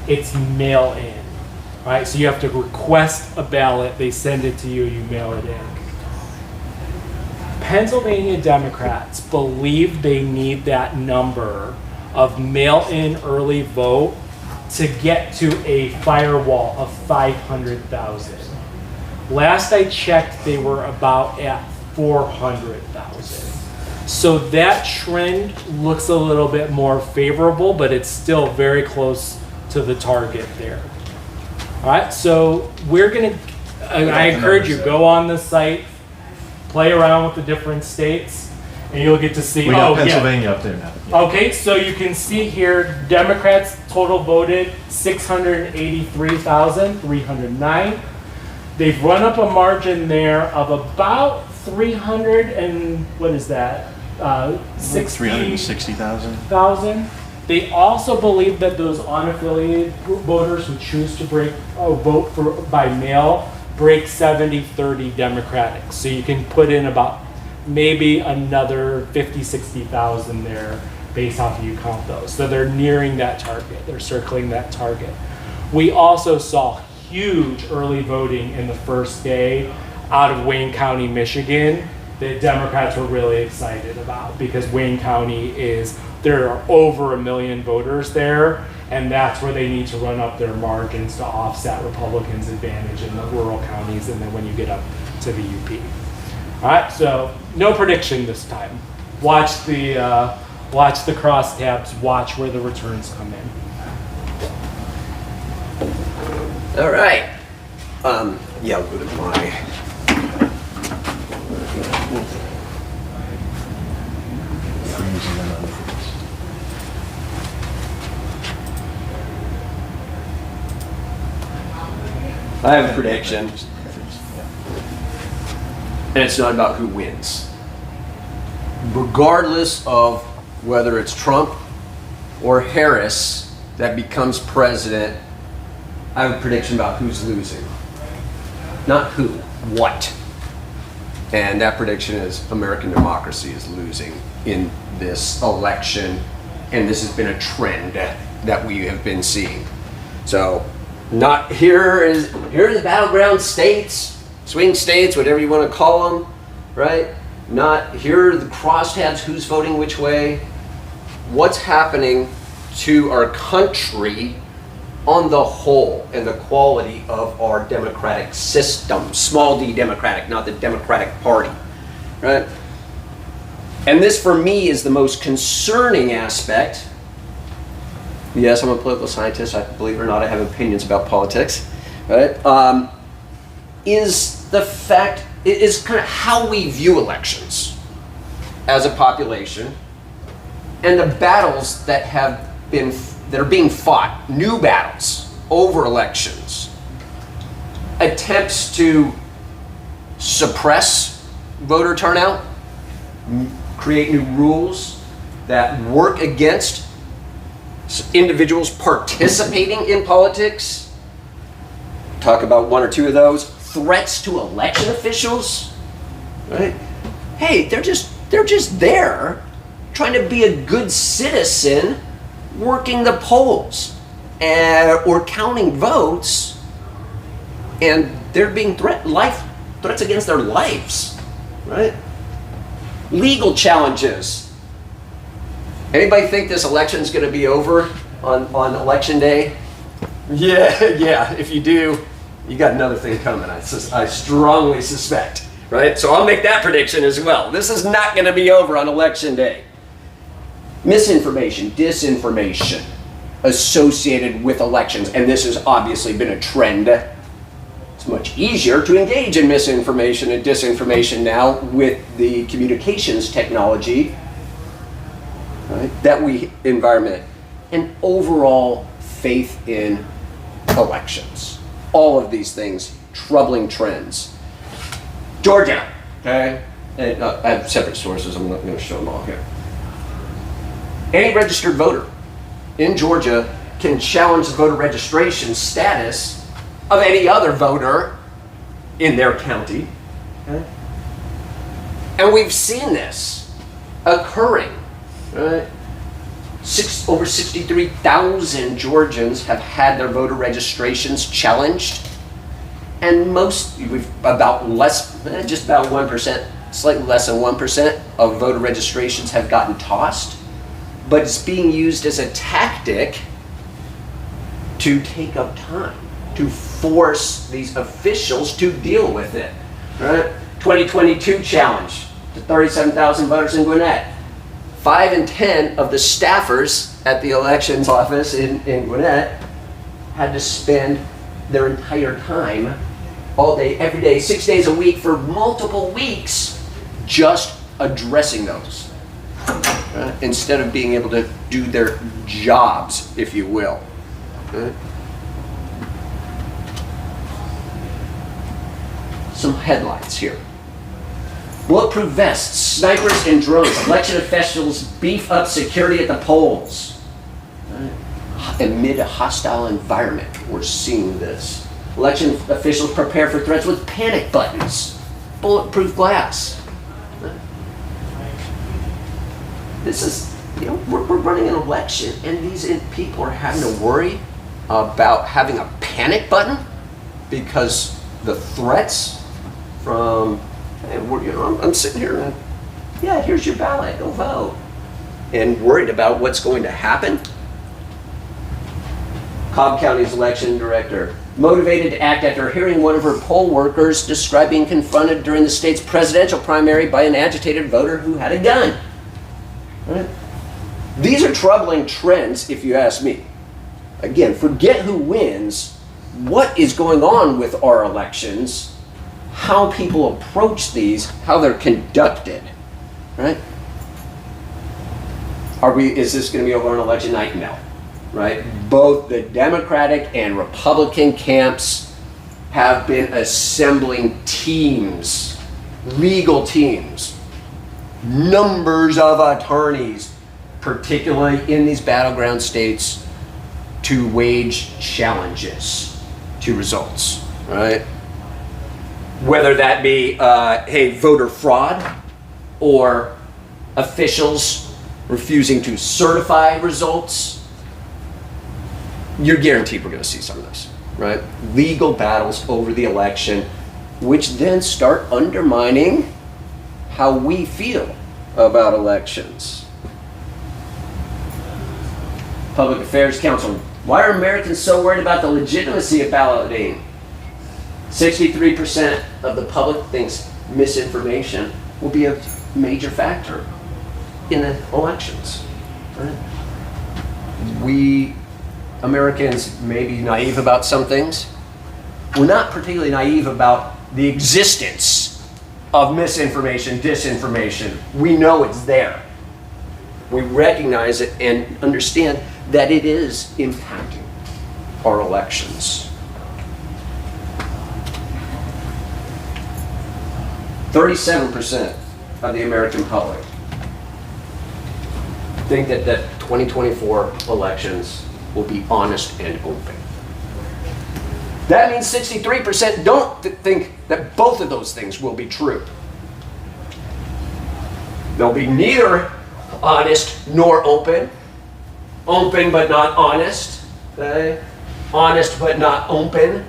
It's mail-in. Right, so you have to request a ballot, they send it to you, you mail it in. Pennsylvania Democrats believe they need that number of mail-in early vote to get to a firewall of 500,000. Last I checked, they were about at 400,000. So that trend looks a little bit more favorable, but it's still very close to the target there. All right, so we're gonna, I encourage you, go on the site, play around with the different states, and you'll get to see. We got Pennsylvania up there now. Yeah. Okay, so you can see here, Democrats total voted 683,309. They've run up a margin there of about 300 and, what is that? 360,000. They also believe that those unaffiliated voters who choose to vote by mail break 70-30 Democratic. So you can put in about maybe another 50-60,000 there based off of you count those. So they're nearing that target. They're circling that target. We also saw huge early voting in the first day out of Wayne County, Michigan, that Democrats were really excited about because Wayne County there are over 1 million voters there, and that's where they need to run up their margins to offset Republicans' advantage in the rural counties and then when you get up to the UP. All right, so no prediction this time. Watch the crosstabs, watch where the returns come in. All right. Yeah, I'll go to my. I have a prediction, and it's not about who wins. Regardless of whether it's Trump or Harris that becomes president, I have a prediction about who's losing. Not who, what. And that prediction is American democracy is losing in this election, and this has been a trend that we have been seeing. So, not here are the battleground states, swing states, whatever you want to call them, right? Not here are the crosstabs, who's voting which way. What's happening to our country on the whole and the quality of our democratic system, small d democratic, not the Democratic Party, right? And this for me is the most concerning aspect. Yes, I'm a political scientist. Believe it or not, I have opinions about politics, right? Is the fact, is kind of how we view elections as a population and the battles that are being fought, new battles over elections, attempts to suppress voter turnout, create new rules that work against individuals participating in politics. Talk about one or two of those. Threats to election officials, right? Hey, they're just there trying to be a good citizen, working the polls or counting votes, and they're being threats against their lives, right? Legal challenges. Anybody think this election's going to be over on election day? Yeah. If you do, you got another thing coming. I strongly suspect, right? So I'll make that prediction as well. This is not going to be over on election day. Misinformation, disinformation associated with elections, and this has obviously been a trend. It's much easier to engage in misinformation and disinformation now with the communications technology, right, environment, and overall faith in elections. All of these things, troubling trends. Georgia, okay? And, I have separate sources, I'm not going to show them all here. Any registered voter in Georgia can challenge the voter registration status of any other voter in their county. Okay? And we've seen this occurring, right? Over 63,000 Georgians have had their voter registrations challenged, and just about 1%, slightly less than 1% of voter registrations have gotten tossed, but it's being used as a tactic to take up time, to force these officials to deal with it. Right? 2022 challenge to 37,000 voters in Gwinnett. 5 in 10 of the staffers at the elections office in Gwinnett had to spend their entire time, all day, every day, 6 days a week for multiple weeks, just addressing those. Right? Instead of being able to do their jobs, if you will. Right? Some headlines here. Bulletproof vests, snipers, and drones. Election officials beef up security at the polls. Right? Amid a hostile environment, we're seeing this. Election officials prepare for threats with panic buttons, bulletproof glass. This is, we're running an election, and these people are having to worry about having a panic button because the threats from, hey, I'm sitting here and, yeah, here's your ballot, go vote, and worried about what's going to happen. Cobb County's election director, motivated to act after hearing one of her poll workers describe being confronted during the state's presidential primary by an agitated voter who had a gun. Right? These are troubling trends, if you ask me. Again, forget who wins, what is going on with our elections, how people approach these, how they're conducted. Right? Is this going to be over on election night? No. Right? Both the Democratic and Republican camps have been assembling teams, legal teams, numbers of attorneys, particularly in these battleground states, to wage challenges to results, right? Whether that be, voter fraud, or officials refusing to certify results, you're guaranteed we're going to see some of this, right? Legal battles over the election, which then start undermining how we feel about elections. Public Affairs Council. Why are Americans so worried about the legitimacy of balloting? 63% of the public thinks misinformation will be a major factor in the elections. Right? We Americans may be naive about some things. We're not particularly naive about the existence of misinformation, disinformation. We know it's there. We recognize it and understand that it is impacting our elections. 37% of the American public think that the 2024 elections will be honest and open. That means 63% don't think that both of those things will be true. They'll be neither honest nor open. Open but not honest. Okay? Honest but not open.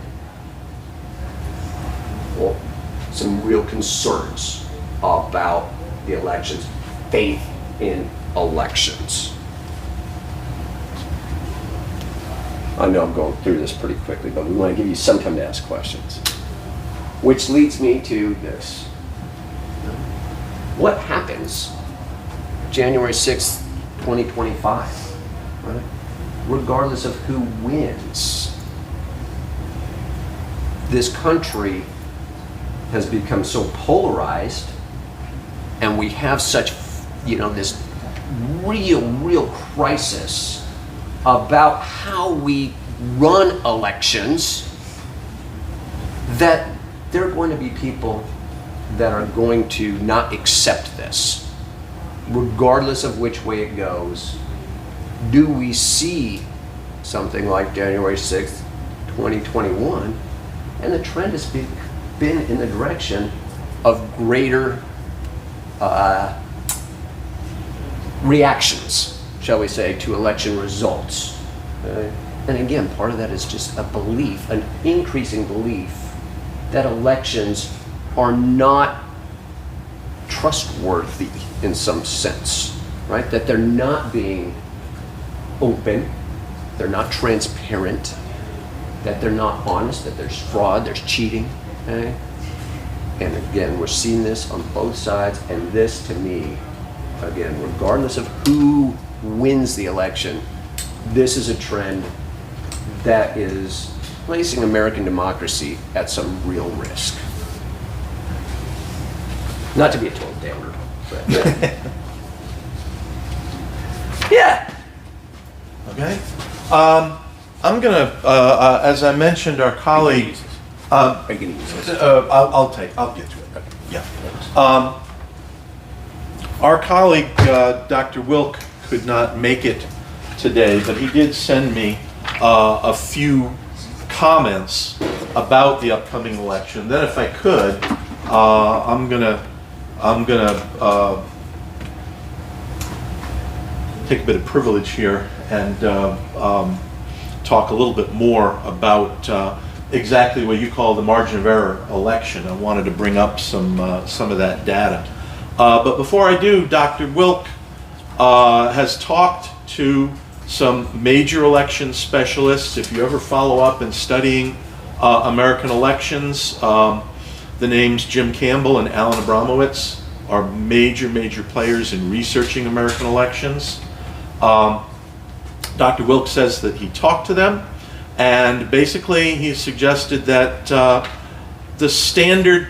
Well, some real concerns about the elections. Faith in elections. I know I'm going through this pretty quickly, but we want to give you some time to ask questions. Which leads me to this. What happens January 6th, 2025, right? Regardless of who wins? This country has become so polarized, and we have such, this real crisis about how we run elections, that there are going to be people that are going to not accept this, regardless of which way it goes. Do we see something like January 6th, 2021, and the trend has been in the direction of greater reactions, shall we say, to election results. And again, part of that is just a belief, an increasing belief that elections are not trustworthy in some sense, right? That they're not being open, they're not transparent, that they're not honest, that there's fraud, there's cheating. Okay? And again, we're seeing this on both sides, and this to me, again, regardless of who wins the election, this is a trend that is placing American democracy at some real risk. Not to be a total downer, but yeah. Okay. I'm gonna, as I mentioned, our colleague. Are you gonna use this? I'll get to it. Yeah. Our colleague, Dr. Wilk, could not make it today, but he did send me a few comments about the upcoming election. Then, if I could, I'm gonna take a bit of privilege here and talk a little bit more about exactly what you call the margin of error election. I wanted to bring up some of that data. But before I do, Dr. Wilk has talked to some major election specialists. If you ever follow up in studying American elections, the names Jim Campbell and Alan Abramowitz are major players in researching American elections. Dr. Wilk says that he talked to them, and basically he suggested that the standard,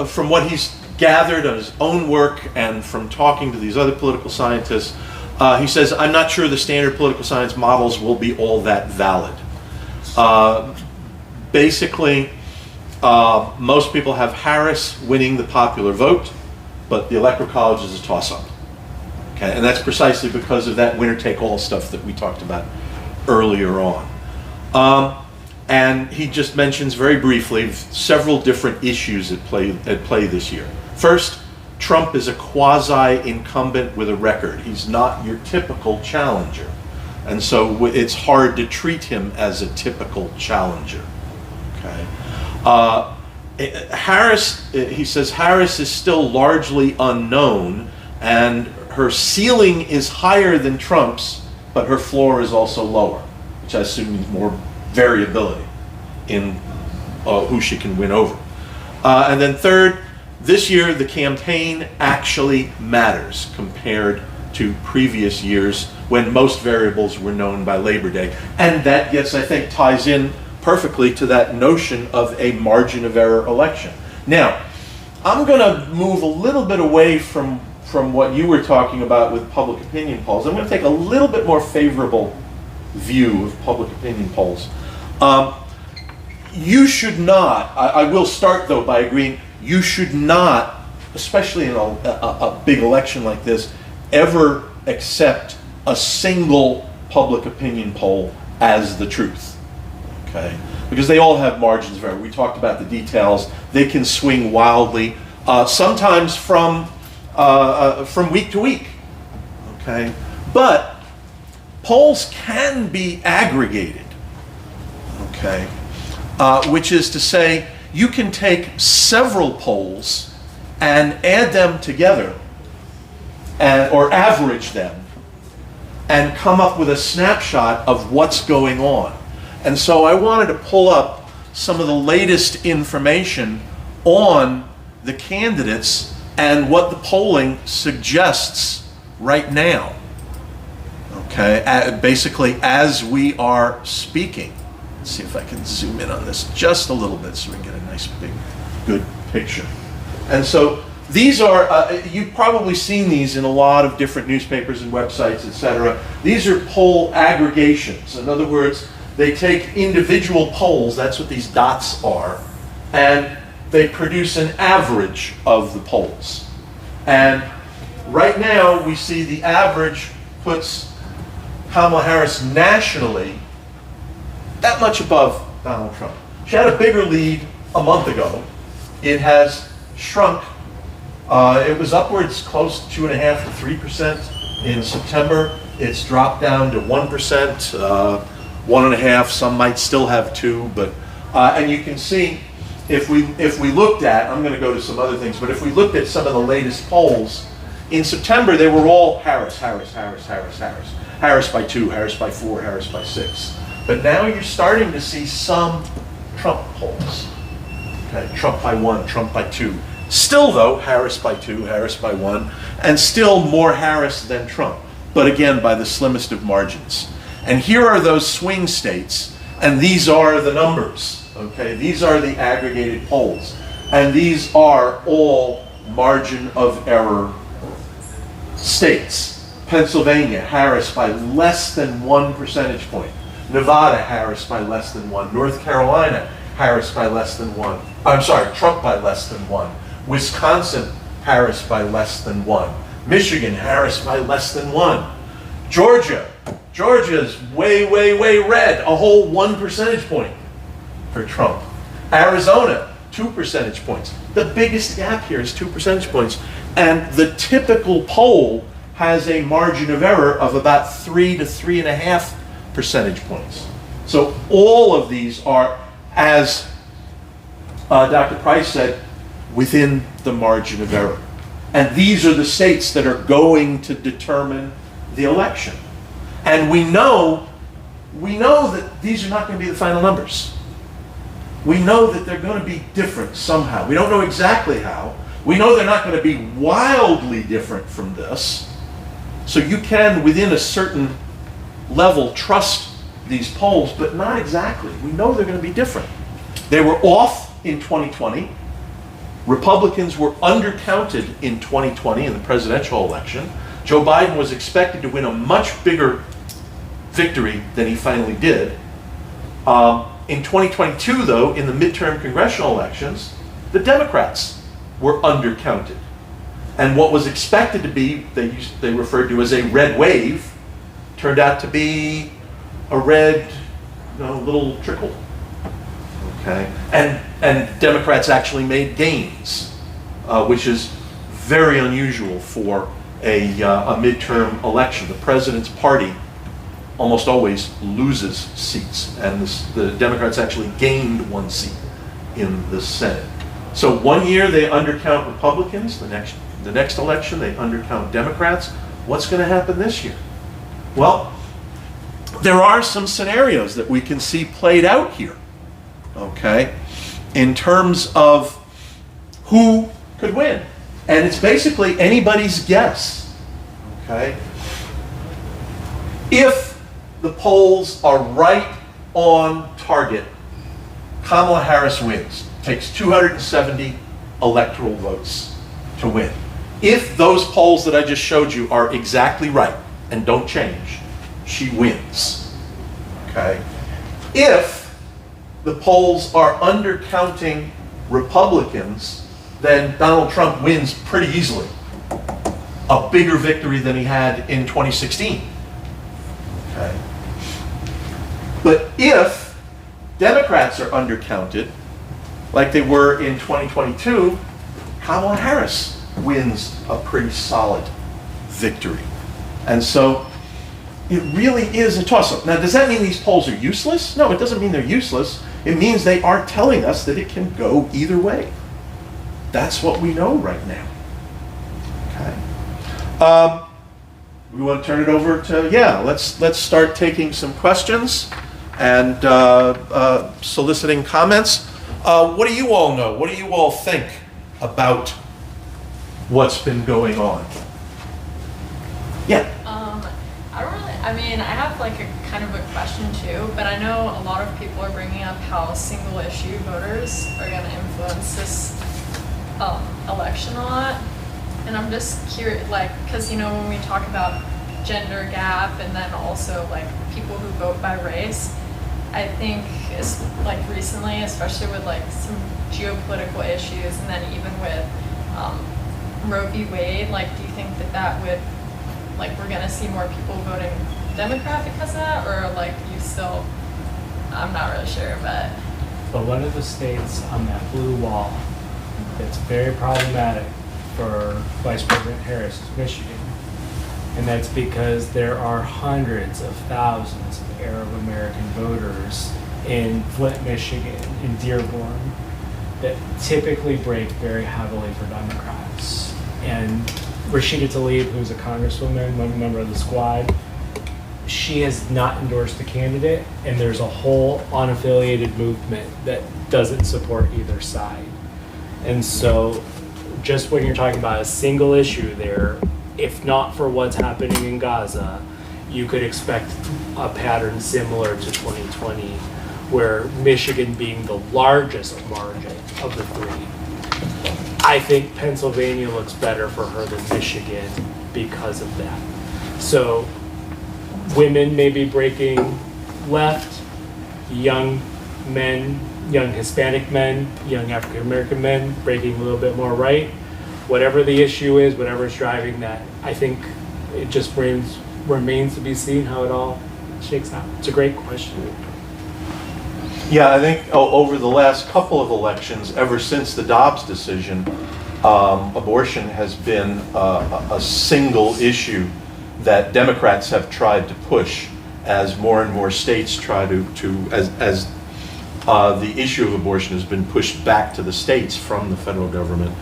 from what he's gathered on his own work and from talking to these other political scientists, he says, I'm not sure the standard political science models will be all that valid. Basically, most people have Harris winning the popular vote, but the Electoral College is a toss-up. Okay, and that's precisely because of that winner-take-all stuff that we talked about earlier on. And he just mentions very briefly several different issues at play this year. First, Trump is a quasi-incumbent with a record. He's not your typical challenger. And so it's hard to treat him as a typical challenger. Okay. Harris, he says Harris is still largely unknown, and her ceiling is higher than Trump's, but her floor is also lower, which I assume means more variability in who she can win over. And then third, this year the campaign actually matters compared to previous years when most variables were known by Labor Day. And that gets, I think, ties in perfectly to that notion of a margin of error election. Now, I'm going to move a little bit away from what you were talking about with public opinion polls. I'm going to take a little bit more favorable view of public opinion polls. You should not, I will start though by agreeing, you should not, especially in a big election like this, ever accept a single public opinion poll as the truth, okay? Because they all have margins of error. We talked about the details. They can swing wildly, sometimes from week to week, okay? But polls can be aggregated, okay? Which is to say, you can take several polls and add them together or average them and come up with a snapshot of what's going on. And so I wanted to pull up some of the latest information on the candidates and what the polling suggests right now. Okay, basically as we are speaking. Let's see if I can zoom in on this just a little bit so we can get a nice big good picture. And so these are, you've probably seen these in a lot of different newspapers and websites, etc. These are poll aggregations. In other words, they take individual polls, that's what these dots are, and they produce an average of the polls. And right now we see the average puts Kamala Harris nationally that much above Donald Trump. She had a bigger lead a month ago. It has shrunk. It was upwards close to 2.5% to 3% in September. It's dropped down to 1%, 1.5%. Some might still have 2%, but and you can see if we looked at, I'm going to go to some other things, but if we looked at some of the latest polls in September, they were all Harris, Harris, Harris, Harris, Harris, Harris by 2, Harris by 4, Harris by 6. But now you're starting to see some Trump polls. Okay, Trump by 1, Trump by 2. Still though, Harris by 2, Harris by 1, and still more Harris than Trump, but again by the slimmest of margins. And here are those swing states, and these are the numbers, okay? These are the aggregated polls, and these are all margin of error states. Pennsylvania, Harris by less than 1 percentage point. Nevada, Harris by less than 1. North Carolina, Harris by less than 1. I'm sorry, Trump by less than 1. Wisconsin, Harris by less than 1. Michigan, Harris by less than 1. Georgia's way, way, way red, a whole 1 percentage point for Trump. Arizona, 2 percentage points. The biggest gap here is 2 percentage points. And the typical poll has a margin of error of about 3 to 3.5 percentage points. So all of these are, as Dr. Price said, within the margin of error. And these are the states that are going to determine the election. And we know that these are not going to be the final numbers. We know that they're going to be different somehow. We don't know exactly how. We know they're not going to be wildly different from this. So you can, within a certain level, trust these polls, but not exactly. We know they're going to be different. They were off in 2020. Republicans were undercounted in 2020 in the presidential election. Joe Biden was expected to win a much bigger victory than he finally did. In 2022, though, in the midterm congressional elections, the Democrats were undercounted. And what was expected to be, they referred to as a red wave, turned out to be a red, little trickle. Okay, and Democrats actually made gains, which is very unusual for a midterm election. The president's party almost always loses seats, and the Democrats actually gained 1 seat in the Senate. So 1 year they undercount Republicans, the next election they undercount Democrats. What's going to happen this year? Well, there are some scenarios that we can see played out here, okay, in terms of who could win. And it's basically anybody's guess, okay? If the polls are right on target, Kamala Harris wins, takes 270 electoral votes to win. If those polls that I just showed you are exactly right and don't change, she wins, okay? If the polls are undercounting Republicans, then Donald Trump wins pretty easily. A bigger victory than he had in 2016, Okay. But if Democrats are undercounted, like they were in 2022, Kamala Harris wins a pretty solid victory. And so it really is a toss-up. Now, does that mean these polls are useless? No, it doesn't mean they're useless. It means they are telling us that it can go either way. That's what we know right now. Okay. We want to turn it over to, let's start taking some questions and soliciting comments. What do you all know? What do you all think about what's been going on? Yeah. I have like a kind of a question too, but I know a lot of people are bringing up how single issue voters are going to influence this election a lot. And I'm just curious, like, because when we talk about gender gap and then also like people who vote by race, I think it's like recently, especially with like some geopolitical issues and then even with Roe v. Wade, like, do you think that would, like, we're gonna see more people voting Democrat because of that, or like you still, I'm not really sure, but one of the states on that blue wall that's very problematic for Vice President Harris is Michigan. And that's because there are hundreds of thousands of Arab American voters in Flint, Michigan, in Dearborn, that typically break very heavily for Democrats. And Rashida Tlaib, who's a congresswoman, one member of the squad, she has not endorsed the candidate, and there's a whole unaffiliated movement that doesn't support either side. And so just when you're talking about a single issue there, if not for what's happening in Gaza, you could expect a pattern similar to 2020, where Michigan being the largest margin of the three. I think Pennsylvania looks better for her than Michigan because of that. So women may be breaking left, young men, young Hispanic men, young African American men breaking a little bit more right. Whatever the issue is, whatever's driving that, I think it just remains to be seen how it all shakes out. It's a great question. Yeah, I think over the last couple of elections, ever since the Dobbs decision, abortion has been a single issue that Democrats have tried to push as more and more states try as the issue of abortion has been pushed back to the states from the federal government.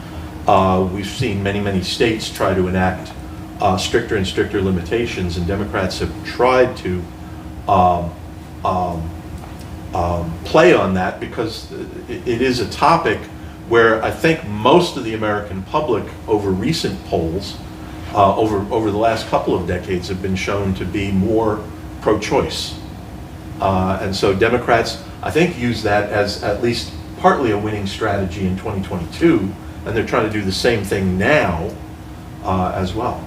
We've seen many states try to enact stricter and stricter limitations, and Democrats have tried to play on that because it is a topic where I think most of the American public over recent polls, over the last couple of decades, have been shown to be more pro-choice. And so Democrats, I think, use that as at least partly a winning strategy in 2022, and they're trying to do the same thing now as well.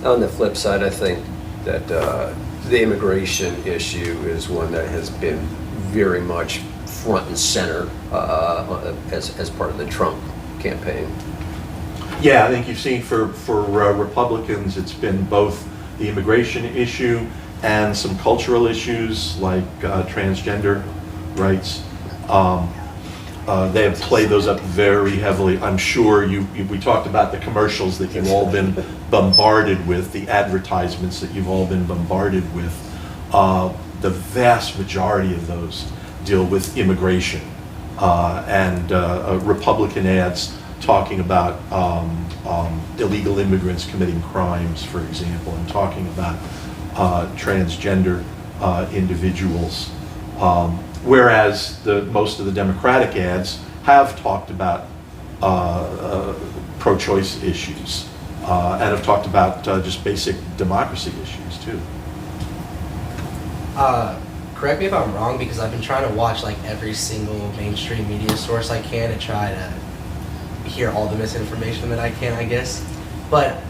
On the flip side, I think that the immigration issue is one that has been very much front and center as part of the Trump campaign. Yeah, I think you've seen for Republicans, it's been both the immigration issue and some cultural issues like transgender rights. They have played those up very heavily. I'm sure we talked about the commercials that you've all been bombarded with, the advertisements that you've all been bombarded with. The vast majority of those deal with immigration and Republican ads talking about illegal immigrants committing crimes, for example, and talking about transgender individuals. Whereas most of the Democratic ads have talked about pro-choice issues and have talked about just basic democracy issues too. Correct me if I'm wrong, because I've been trying to watch like every single mainstream media source I can and try to hear all the misinformation that I can, I guess. But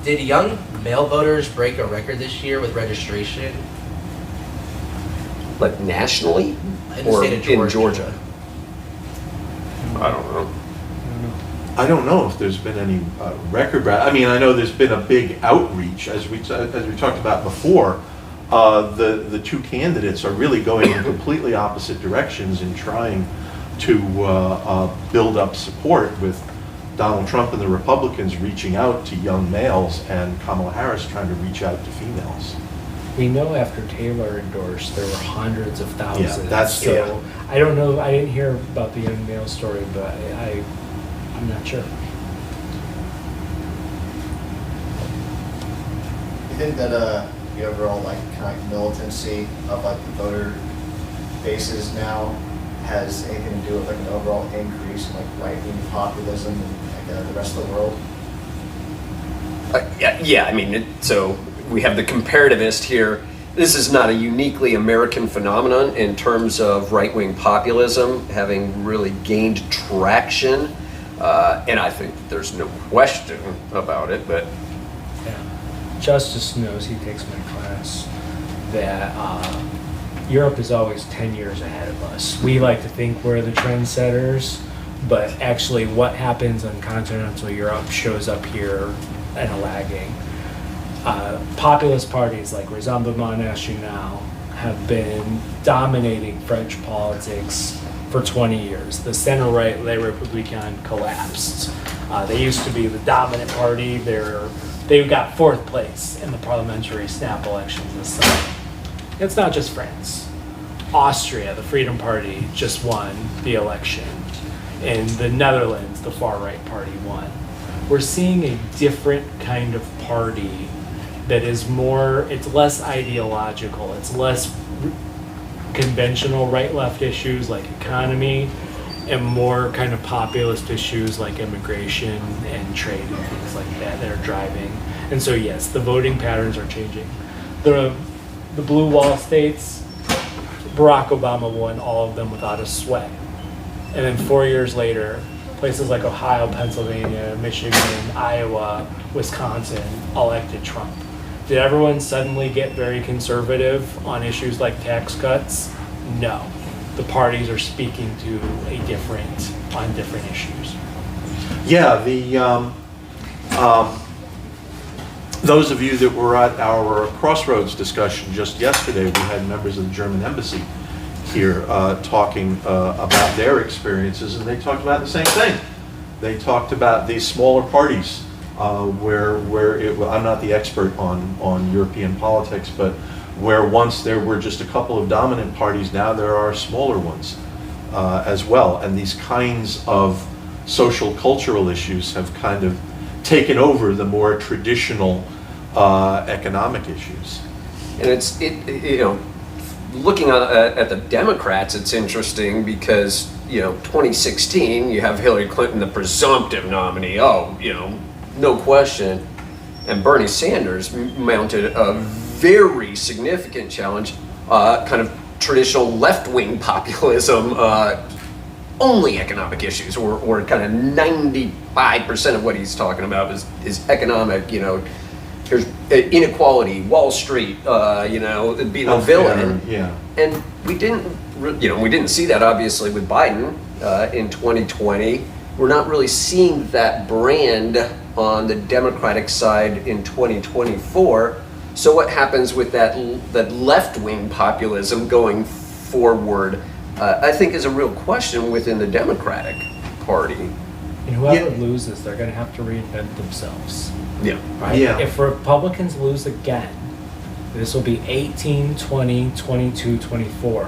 did young male voters break a record this year with registration? Like nationally? In the Or state of in Georgia? I don't know. I don't know if there's been any record. I mean, I know there's been a big outreach, as we talked about before. the two candidates are really going in completely opposite directions in trying to build up support, with Donald Trump and the Republicans reaching out to young males and Kamala Harris trying to reach out to females. We know after Taylor endorsed, there were hundreds of thousands. Yeah. I don't know. I didn't hear about the young male story, but I'm not sure. You think that the overall like kind of militancy of like the voter bases now has anything to do with like an overall increase in like right-wing populism in like the rest of the world? Yeah, I mean, so we have the comparativist here. This is not a uniquely American phenomenon in terms of right-wing populism having really gained traction, and I think there's no question about it, but Yeah. Justice knows, he takes my class, that Europe is always 10 years ahead of us. We like to think we're the trendsetters, but actually what happens in continental Europe shows up here and a lagging. Populist parties like Rassemblement National have been dominating French politics for 20 years. The center-right Les Républicains collapsed. They used to be the dominant party. They got fourth place in the parliamentary snap elections this summer. It's not just France. Austria, the Freedom Party, just won the election. In the Netherlands, the far-right party won. We're seeing a different kind of party that is more, it's less ideological, it's less conventional right-left issues like economy, and more kind of populist issues like immigration and trade and things like that that are driving. And so yes, the voting patterns are changing. The blue wall states, Barack Obama won all of them without a sweat. And then 4 years later, places like Ohio, Pennsylvania, Michigan, Iowa, Wisconsin elected Trump. Did everyone suddenly get very conservative on issues like tax cuts? No. The parties are speaking on different issues. Yeah, those of you that were at our Crossroads discussion just yesterday, we had members of the German embassy here talking about their experiences, and they talked about the same thing. They talked about these smaller parties where I'm not the expert on European politics, but where once there were just a couple of dominant parties, now there are smaller ones as well. And these kinds of social cultural issues have kind of taken over the more traditional economic issues. And looking at the Democrats, it's interesting because 2016 you have Hillary Clinton, the presumptive nominee. No question. And Bernie Sanders mounted a very significant challenge, kind of traditional left-wing populism, only economic issues, or kind of 95% of what he's talking about is economic. There's inequality, Wall Street, being a villain. Yeah. And we didn't see that obviously with Biden in 2020. We're not really seeing that brand on the Democratic side in 2024. So what happens with that left-wing populism going forward, I think is a real question within the Democratic Party. And whoever loses, they're going to have to reinvent themselves. Yeah. Right? Yeah. If Republicans lose again, this will be 18, 20, 22, 24.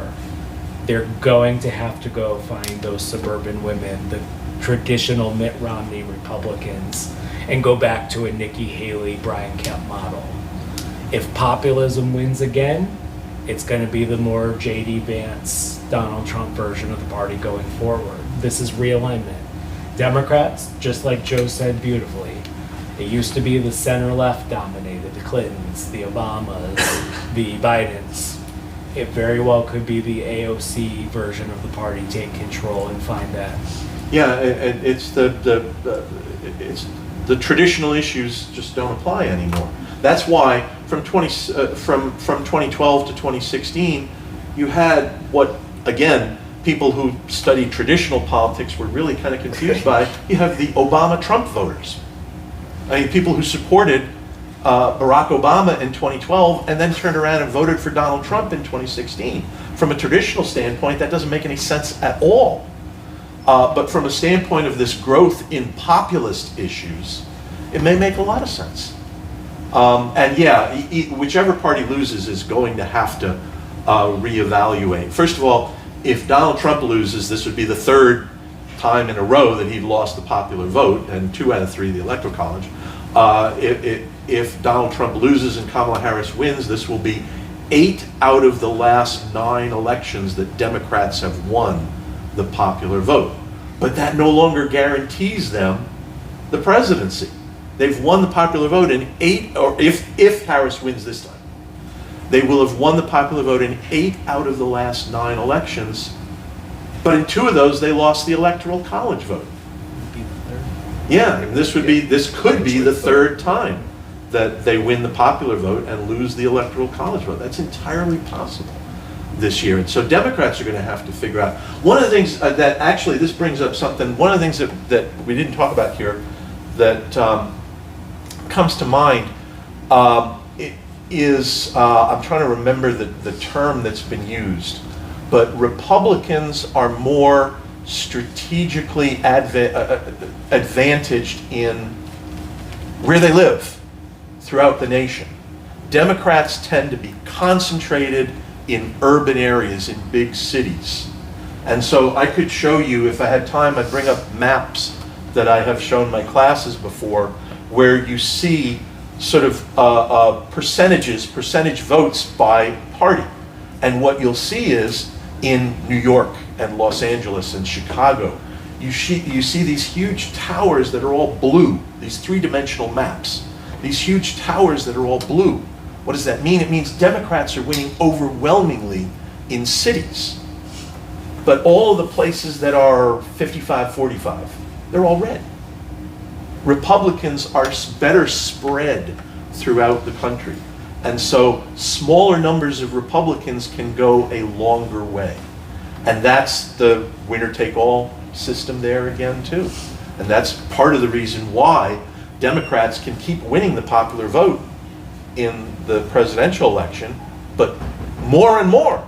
They're going to have to go find those suburban women, the traditional Mitt Romney Republicans, and go back to a Nikki Haley, Brian Kemp model. If populism wins again, it's going to be the more J.D. Vance, Donald Trump version of the party going forward. This is realignment. Democrats, just like Joe said beautifully, it used to be the center-left dominated, the Clintons, the Obamas, the Bidens. It very well could be the AOC version of the party take control and find that. Yeah, it's the traditional issues just don't apply anymore. That's why from 2012 to 2016, you had what, again, people who studied traditional politics were really kind of confused by. You have the Obama-Trump voters. I mean, people who supported Barack Obama in 2012 and then turned around and voted for Donald Trump in 2016. From a traditional standpoint, that doesn't make any sense at all. But from a standpoint of this growth in populist issues, it may make a lot of sense. And yeah, whichever party loses is going to have to reevaluate. First of all, if Donald Trump loses, this would be the third time in a row that he'd lost the popular vote, and 2 out of 3 the Electoral College. If Donald Trump loses and Kamala Harris wins, this will be 8 out of the last 9 elections that Democrats have won the popular vote. But that no longer guarantees them the presidency. They've won the popular vote in 8, or if Harris wins this time, they will have won the popular vote in 8 out of the last 9 elections. But in 2 of those, they lost the Electoral College vote. Yeah, and this could be the third time that they win the popular vote and lose the Electoral College vote. That's entirely possible this year. And so Democrats are going to have to figure out. One of the things that actually, this brings up something, one of the things that we didn't talk about here that comes to mind is, I'm trying to remember the term that's been used, but Republicans are more strategically advantaged in where they live throughout the nation. Democrats tend to be concentrated in urban areas, in big cities. And so I could show you, if I had time, I'd bring up maps that I have shown my classes before, where you see sort of percentage votes by party. And what you'll see is, in New York and Los Angeles and Chicago, you see these huge towers that are all blue, these 3-dimensional maps, these huge towers that are all blue. What does that mean? It means Democrats are winning overwhelmingly in cities. But all of the places that are 55-45, they're all red. Republicans are better spread throughout the country. And so smaller numbers of Republicans can go a longer way. And that's the winner-take-all system there again, too. And that's part of the reason why Democrats can keep winning the popular vote in the presidential election, but more and more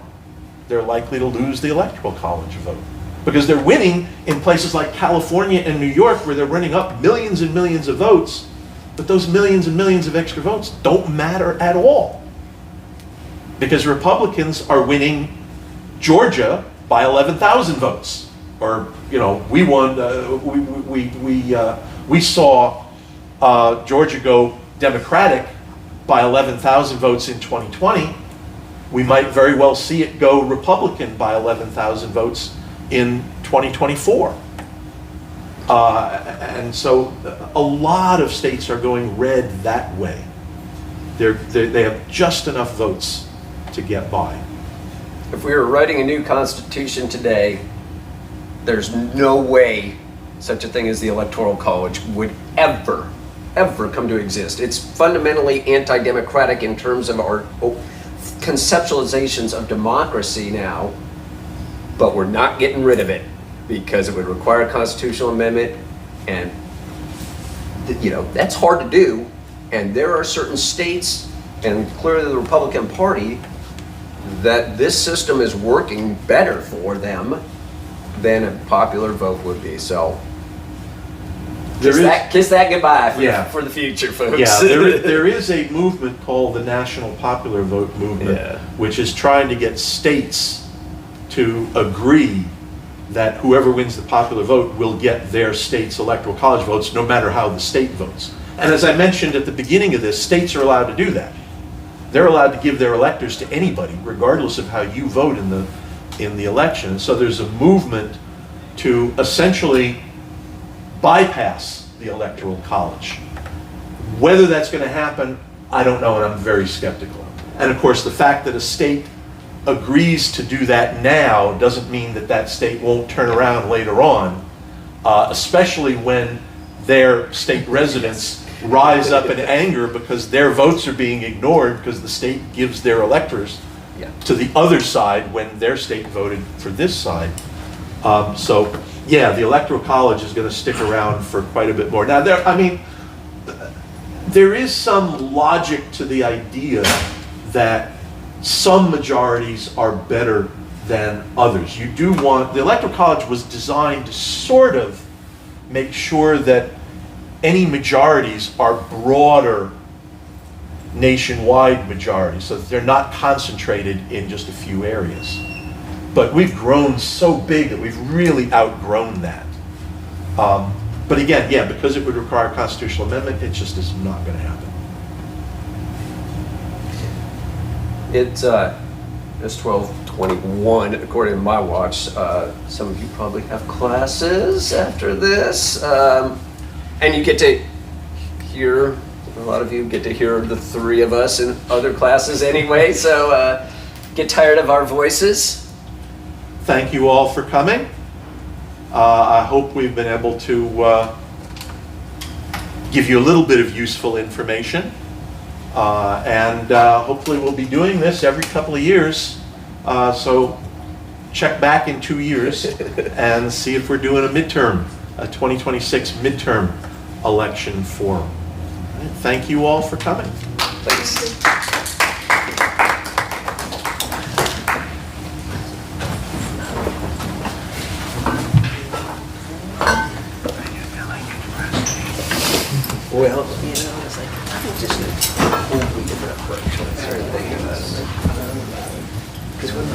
they're likely to lose the Electoral College vote. Because they're winning in places like California and New York, where they're running up millions and millions of votes, but those millions and millions of extra votes don't matter at all. Because Republicans are winning Georgia by 11,000 votes. Or, you know, we won, we saw Georgia go Democratic by 11,000 votes in 2020. We might very well see it go Republican by 11,000 votes in 2024. And so a lot of states are going red that way. They have just enough votes to get by. If we were writing a new constitution today, there's no way such a thing as the Electoral College would ever come to exist. It's fundamentally anti-democratic in terms of our conceptualizations of democracy now, but we're not getting rid of it because it would require a constitutional amendment, and you know, that's hard to do. And there are certain states, and clearly the Republican Party, that this system is working better for them than a popular vote would be. So kiss that goodbye for the future, folks. Yeah, there is a movement called the National Popular Vote Movement, which is trying to get states to agree that whoever wins the popular vote will get their state's electoral college votes, no matter how the state votes. And as I mentioned at the beginning of this, states are allowed to do that. They're allowed to give their electors to anybody, regardless of how you vote in the election. So there's a movement to essentially bypass the electoral college. Whether that's going to happen, I don't know, and I'm very skeptical. And of course, the fact that a state agrees to do that now doesn't mean that that state won't turn around later on, especially when their state residents rise up in anger because their votes are being ignored because the state gives their electors to the other side when their state voted for this side. So yeah, the electoral college is going to stick around for quite a bit more. Now, there is some logic to the idea that some majorities are better than others. You do want, the Electoral College was designed to sort of make sure that any majorities are broader nationwide majorities, so that they're not concentrated in just a few areas. But we've grown so big that we've really outgrown that. But again, yeah, because it would require a constitutional amendment, it just is not going to happen. It's 12:21 according to my watch. Some of you probably have classes after this, and you get to hear. A lot of you get to hear the three of us in other classes anyway. So get tired of our voices. Thank you all for coming. I hope we've been able to give you a little bit of useful information. And hopefully we'll be doing this every couple of years. So check back in 2 years and see if we're doing a 2026 midterm election forum. Thank you all for coming. Thanks. Well, it's like, I think just a totally different approach when I started thinking about it. Because we're